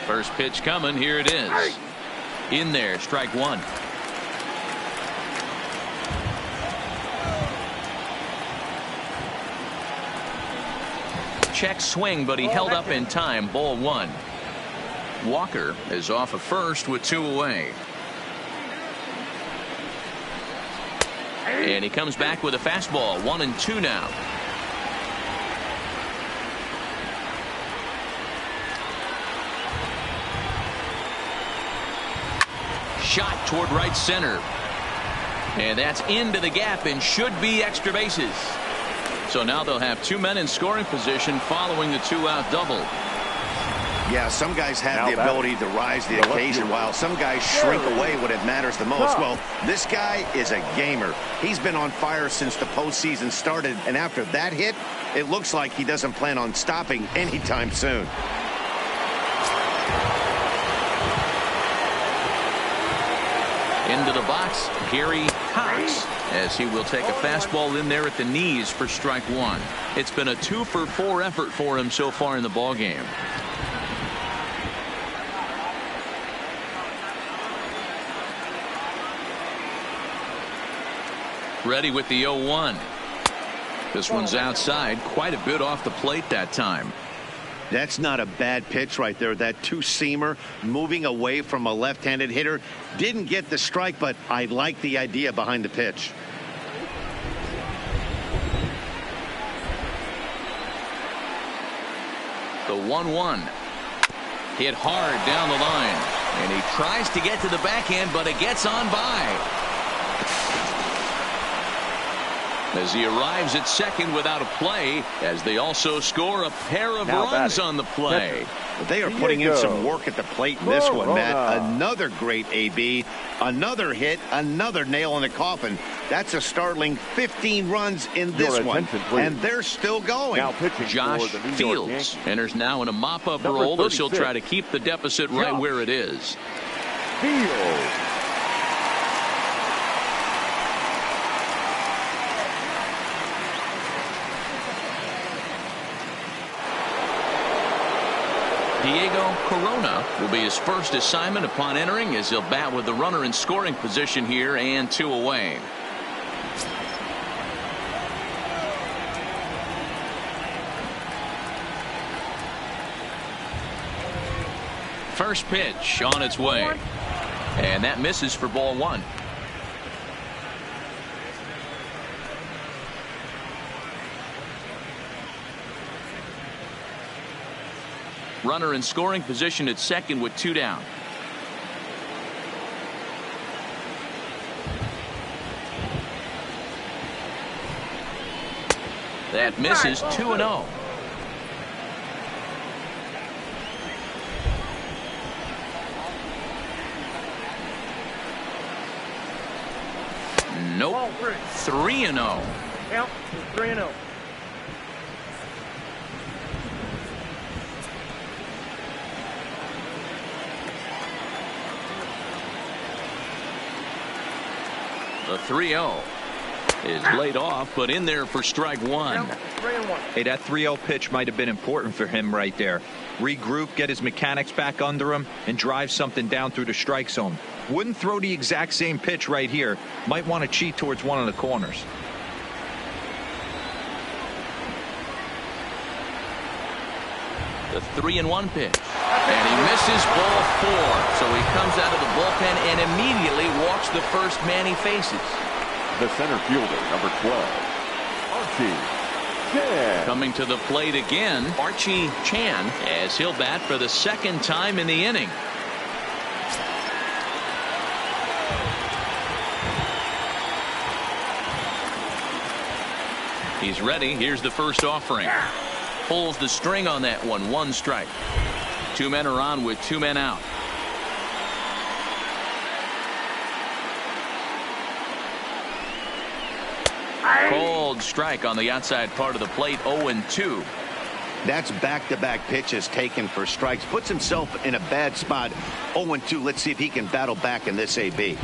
A: First pitch coming. Here it is. In there, strike one. Check swing, but he held up in time. Ball one. Walker is off of first with 2 away. And he comes back with a fastball. 1-2 now. Shot toward right center. And that's into the gap and should be extra bases. So now they'll have 2 men in scoring position following the 2-out double.
D: Yeah, some guys have the ability to rise to the occasion while some guys shrink away when it matters the most. Well, this guy is a gamer. He's been on fire since the postseason started, and after that hit, it looks like he doesn't plan on stopping anytime soon.
A: Into the box, Gary Cox, as he will take a fastball in there at the knees for strike one. It's been a 2-for-4 effort for him so far in the ballgame. Ready with the 0-1. This one's outside, quite a bit off the plate that time.
D: That's not a bad pitch right there. That two-seamer moving away from a left-handed hitter. Didn't get the strike, but I like the idea behind the pitch.
A: The 1-1. Hit hard down the line. And he tries to get to the backhand, but it gets on by. As he arrives at second without a play, as they also score a pair of runs on the play.
D: They are putting in some work at the plate in this one, Matt. Another great AB, another hit, another nail in the coffin. That's a startling 15 runs in this one, and they're still going.
A: Josh Fields enters now in a mop-up role as he'll try to keep the deficit right where it is.
B: Fields.
A: Diego Corona will be his first assignment upon entering, as he'll bat with the runner in scoring position here and 2 away. First pitch on its way, and that misses for ball one. Runner in scoring position at second with 2 down. That misses. 2-0. Nope. 3-0.
E: Yep, 3-0.
A: The 3-0 is laid off, but in there for strike one.
C: Hey, that 3-0 pitch might have been important for him right there. Regroup, get his mechanics back under him, and drive something down through the strike zone. Wouldn't throw the exact same pitch right here. Might want to cheat towards one of the corners.
A: The 3-1 pitch. And he misses ball 4. So he comes out of the bullpen and immediately walks the first man he faces.
B: The center fielder, number 12, Archie Chan.
A: Coming to the plate again, Archie Chan, as he'll bat for the second time in the inning. He's ready. Here's the first offering. Pulls the string on that one. 1 strike. 2 men are on with 2 men out. Cold strike on the outside part of the plate. 0-2.
D: That's back-to-back pitches taken for strikes. Puts himself in a bad spot. 0-2. Let's see if he can battle back in this AB.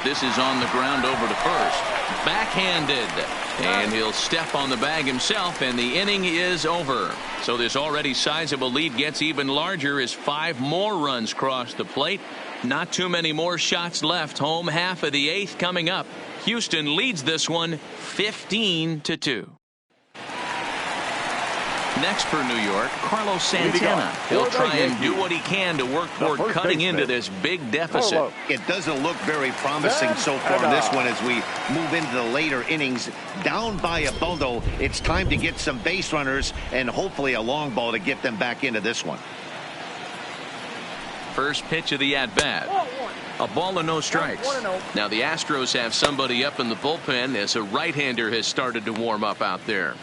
A: This is on the ground over to first. Backhanded. And he'll step on the bag himself, and the inning is over. So this already sizable lead gets even larger as 5 more runs cross the plate. Not too many more shots left. Home half of the 8th coming up. Houston leads this one 15-2. Next for New York, Carlos Santana. He'll try and do what he can to work toward cutting into this big deficit.
D: It doesn't look very promising so far in this one as we move into the later innings. Down by a bundle, it's time to get some base runners and hopefully a long ball to get them back into this one.
A: First pitch of the at-bat. A ball and no strikes. Now the Astros have somebody up in the bullpen as a right-hander has started to warm up out there.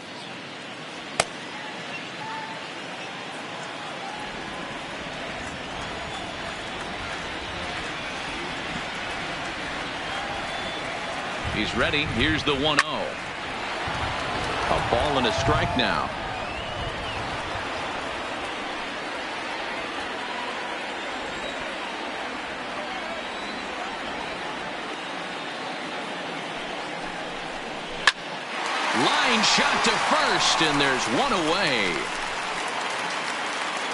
A: He's ready. Here's the 1-0. A ball and a strike now. Line shot to first, and there's one away.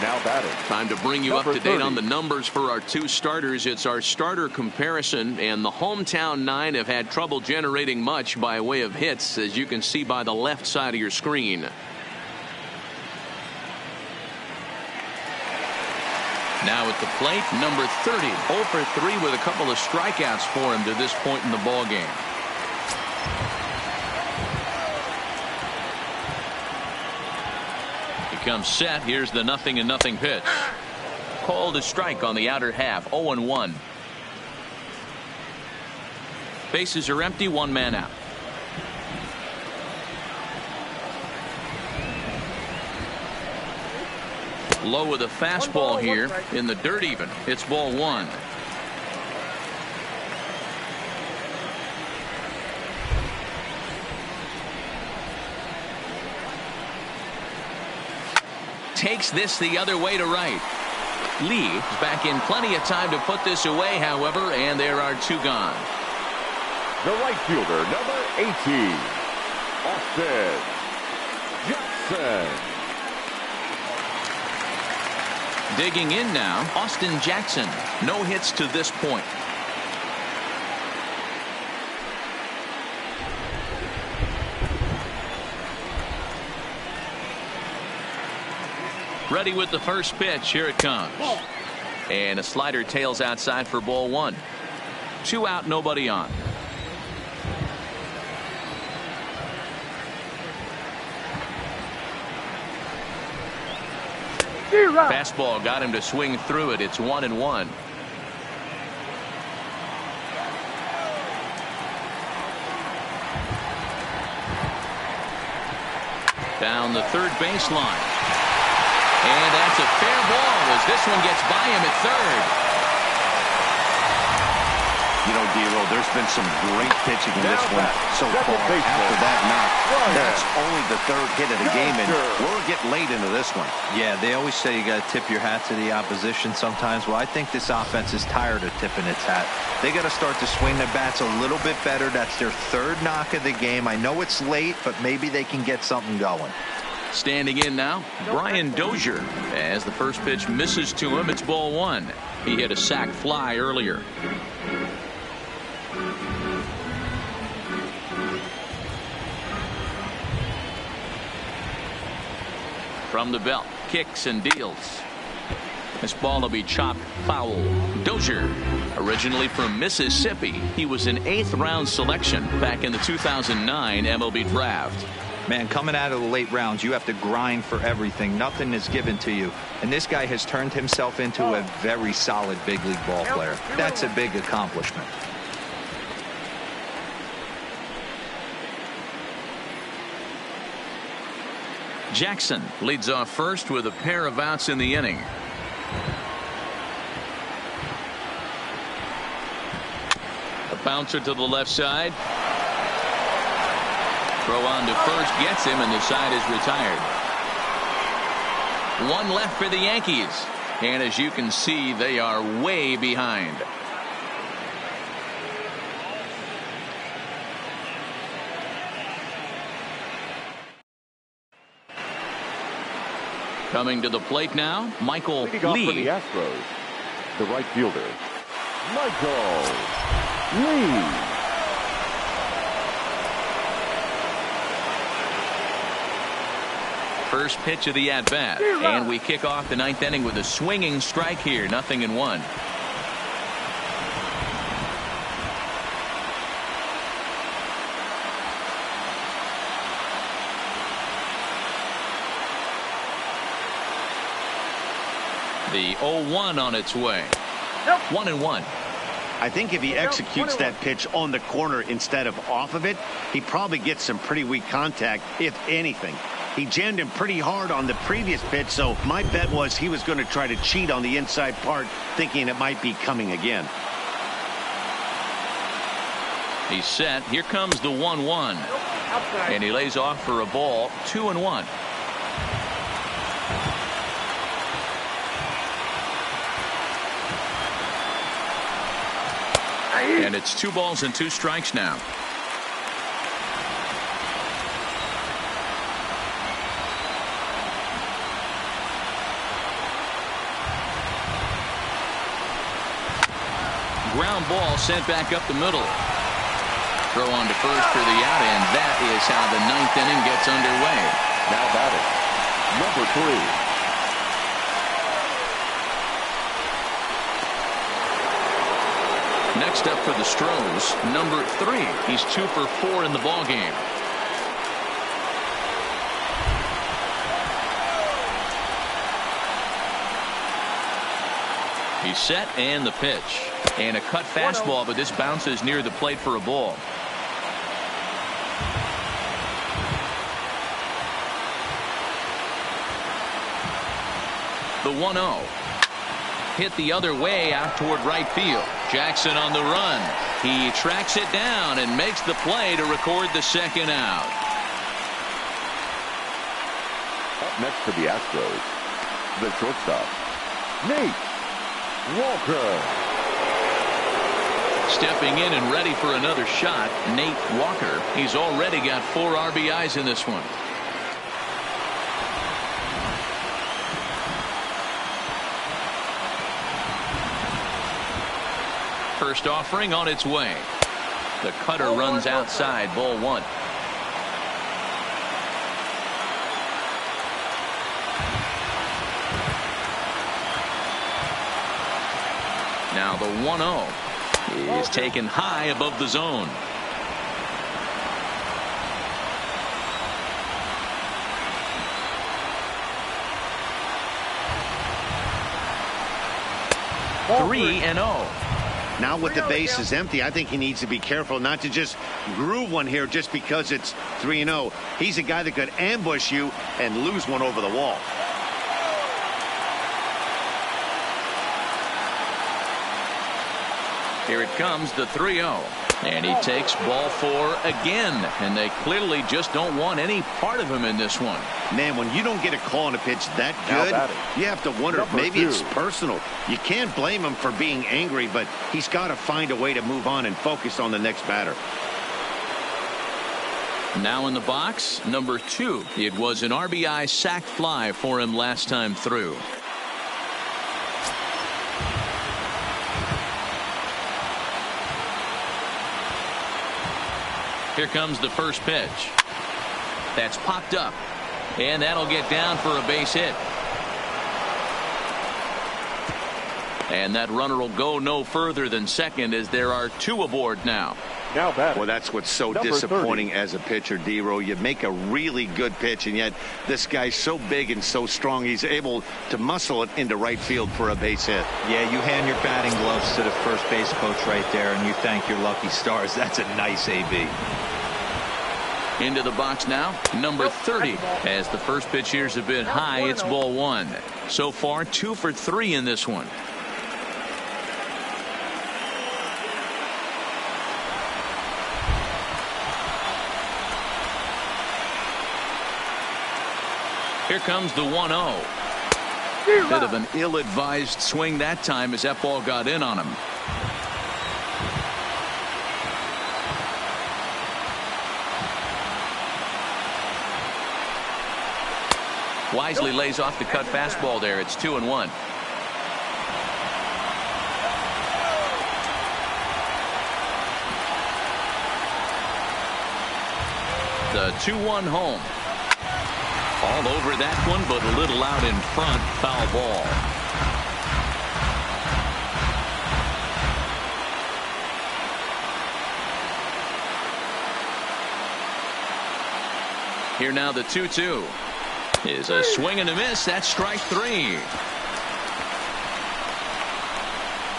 B: Now batting.
A: Time to bring you up to date on the numbers for our 2 starters. It's our starter comparison, and the hometown 9 have had trouble generating much by way of hits, as you can see by the left side of your screen. Now at the plate, number 30, 0 for 3 with a couple of strikeouts for him to this point in the ball game. Comes set. Here's the 0-0 pitch. Called a strike on the outer half. 0-1. Bases are empty. 1 man out. Low with a fastball here in the dirt even. It's ball 1. Takes this the other way to right. Lee is back in plenty of time to put this away, however, and there are 2 gone.
B: The right fielder, number 18, Austin Jackson.
A: Digging in now, Austin Jackson. No hits to this point. Ready with the first pitch. Here it comes. And a slider tails outside for ball 1. 2 out, nobody on. Fastball got him to swing through it. It's 1-1. Down the third baseline. And that's a fair ball as this one gets by him at third.
D: You know, D'Lo, there's been some great pitching in this one so far. After that knock, that's only the 3rd hit of the game, and we're getting late into this one.
C: Yeah, they always say you got to tip your hat to the opposition sometimes. Well, I think this offense is tired of tipping its hat. They got to start to swing the bats a little bit better. That's their 3rd knock of the game. I know it's late, but maybe they can get something going.
A: Standing in now, Brian Dozier. As the first pitch misses to him, it's ball 1. He hit a sac fly earlier. From the belt, kicks and deals. This ball will be chopped foul. Dozier, originally from Mississippi, he was an 8th round selection back in the 2009 MLB draft.
C: Man, coming out of the late rounds, you have to grind for everything. Nothing is given to you. And this guy has turned himself into a very solid big league ball player. That's a big accomplishment.
A: Jackson leads off first with a pair of outs in the inning. A bouncer to the left side. Throw on to first gets him, and the side is retired. 1 left for the Yankees. And as you can see, they are way behind. Coming to the plate now, Michael
B: Leading off for the
A: Lee.
B: Astros, the right fielder, Michael Lee.
A: First pitch of the at-bat. And we kick off the ninth inning with a swinging strike here. 0-1. The 0-1 on its way. 1-1.
D: I think if he executes that pitch on the corner instead of off of it, he probably gets some pretty weak contact, if anything. He jammed him pretty hard on the previous pitch, so my bet was he was going to try to cheat on the inside part, thinking it might be coming again.
A: He's set. Here comes the 1-1. And he lays off for a ball. 2-1. And it's 2 balls and 2 strikes now. Ground ball sent back up the middle. Throw on to first for the out, and that is how the ninth inning gets underway.
B: Now batting, number 3.
A: Next up for the Astros, number 3. He's 2 for 4 in the ballgame. He's set, and the pitch. And a cut fastball, but this bounces near the plate for a ball. The 1-0. Hit the other way out toward right field. Jackson on the run. He tracks it down and makes the play to record the second out.
B: Up next for the Astros, the shortstop, Nate Walker.
A: Stepping in and ready for another shot, Nate Walker. He's already got 4 RBIs in this one. First offering on its way. The cutter runs outside, ball 1. Now the 1-0 is taken high above the zone. Three and 0.
D: Now with the bases empty, I think he needs to be careful not to just groove one here just because it's 3-0. He's a guy that could ambush you and lose one over the wall.
A: Here it comes, the 3-0. And he takes ball 4 again. And they clearly just don't want any part of him in this one.
D: Man, when you don't get a call on a pitch that good, you have to wonder if maybe it's personal. You can't blame him for being angry, but he's got to find a way to move on and focus on the next batter.
A: Now in the box, number 2. It was an RBI sac fly for him last time through. Here comes the first pitch. That's popped up. And that'll get down for a base hit. And that runner will go no further than second as there are 2 aboard now.
B: Now batting.
D: Well, that's what's so
B: number
D: disappointing
B: 30.
D: as a pitcher, D-Row. You make a really good pitch, and yet this guy's so big and so strong, he's able to muscle it into right field for a base hit.
C: Yeah, you hand your batting gloves to the first base coach right there, and you thank your lucky stars. That's a nice AB.
A: Into the box now, number 30. As the first pitch years have been high, it's ball 1. So far, 2 for 3 in this one. Here comes the 1-0. Bit of an ill-advised swing that time as that ball got in on him. Wisely lays off the cut fastball there. It's 2-1. The 2-1 home. All over that one, but a little out in front. Foul ball. Here now the 2-2 is a swing and a miss. That's strike 3.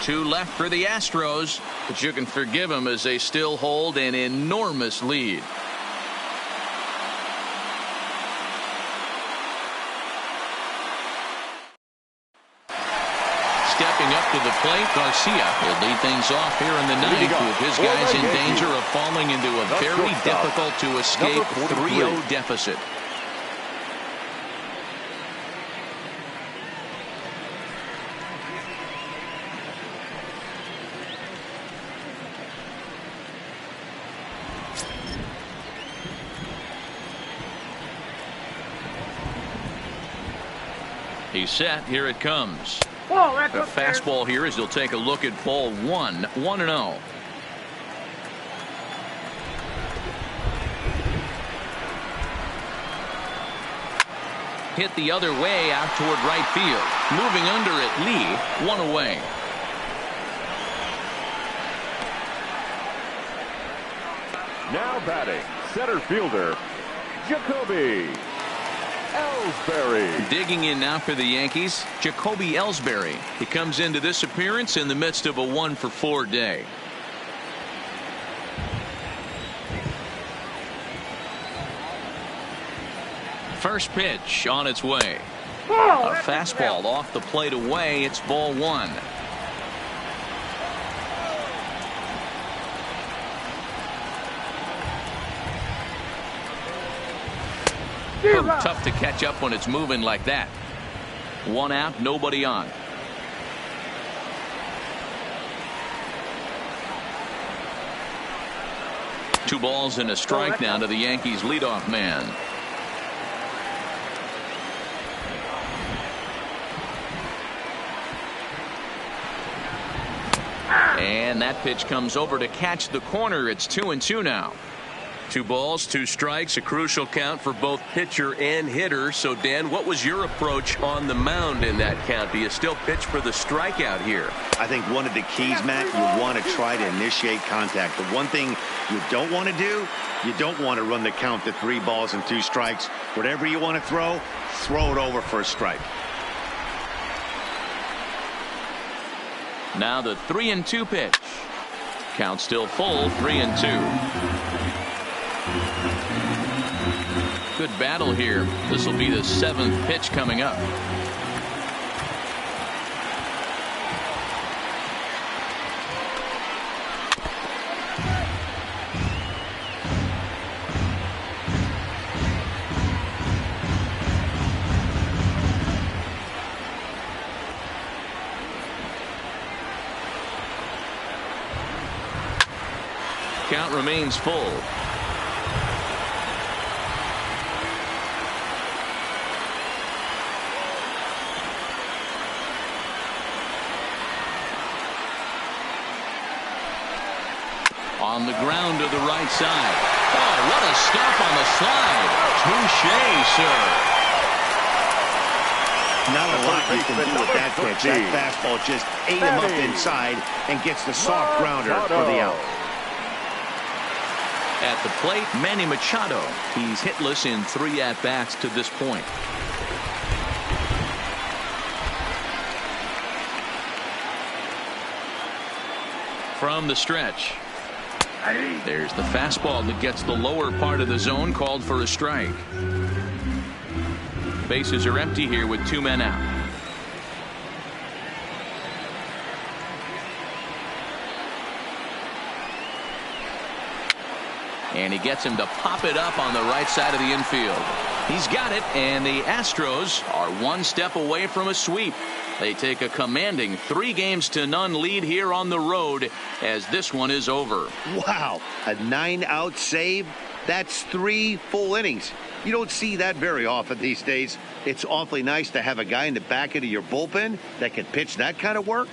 A: 2 left for the Astros, but you can forgive them as they still hold an enormous lead. Stepping up to the plate, Garcia will lead things off here in the ninth with his guys in danger of falling into a very difficult to escape 3-0 deficit. He's set. Here it comes. The fastball here as he'll take a look at ball 1. 1-0. Hit the other way out toward right field. Moving under it, Lee. 1 away.
B: Now batting, center fielder, Jacoby Ellsbury.
A: Digging in now for the Yankees, Jacoby Ellsbury. He comes into this appearance in the midst of a 1-for-4 day. First pitch on its way. A fastball off the plate away. It's ball 1. Tough to catch up when it's moving like that. 1 out, nobody on. Two balls and a strike now to the Yankees leadoff man. And that pitch comes over to catch the corner. It's 2-2 now. 2 balls, 2 strikes, a crucial count for both pitcher and hitter. So, Dan, what was your approach on the mound in that count? Do you still pitch for the strikeout here?
D: I think one of the keys, Matt, you want to try to initiate contact. The one thing you don't want to do, you don't want to run the count to 3 balls and 2 strikes. Whatever you want to throw it over for a strike.
A: Now the 3-2 pitch. Count still full, 3-2. Good battle here. This will be the 7th pitch coming up. Count remains full. On the ground to the right side. Oh, what a stop on the slide. Touché, sir.
D: Not a lot you can do with that pitch. That fastball just ate him up inside and gets the soft grounder for the out.
A: At the plate, Manny Machado. He's hitless in 3 at-bats to this point. From the stretch. There's the fastball that gets the lower part of the zone, called for a strike. Bases are empty here with 2 men out. And he gets him to pop it up on the right side of the infield. He's got it, and the Astros are 1 step away from a sweep. They take a commanding 3-0 lead here on the road as this one is over.
D: Wow, a 9-out save? That's 3 full innings. You don't see that very often these days. It's awfully nice to have a guy in the back end of your bullpen that can pitch that kind of work.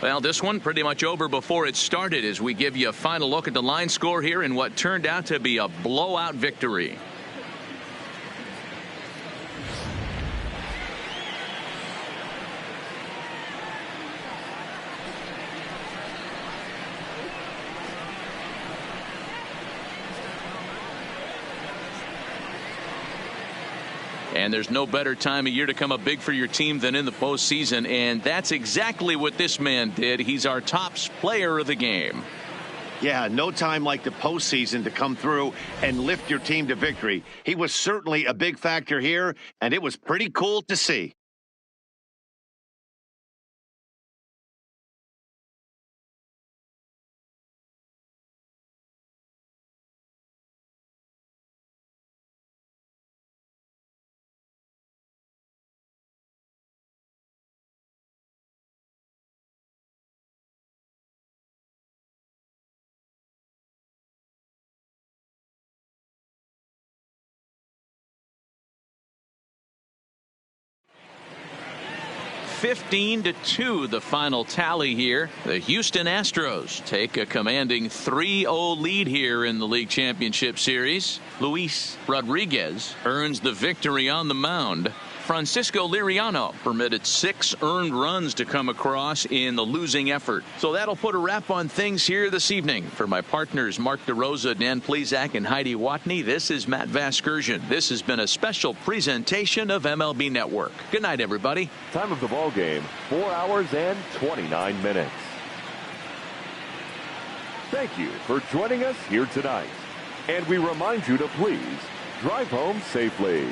A: Well, this one pretty much over before it started as we give you a final look at the line score here in what turned out to be a blowout victory. And there's no better time of year to come up big for your team than in the postseason, and that's exactly what this man did. He's our top player of the game.
D: Yeah, no time like the postseason to come through and lift your team to victory. He was certainly a big factor here, and it was pretty cool to see.
A: (15-2) the final tally here. The Houston Astros take a commanding 3-0 lead here in the League Championship Series. Luis Rodriguez earns the victory on the mound. Francisco Liriano permitted 6 earned runs to come across in the losing effort. So that'll put a wrap on things here this evening. For my partners Mark DeRosa, Dan Plezak, and Heidi Watney, this is Matt Vasgersian. This has been a special presentation of MLB Network. Good night, everybody.
B: Time of the ball game, 4 hours and 29 minutes. Thank you for joining us here tonight. And we remind you to please drive home safely.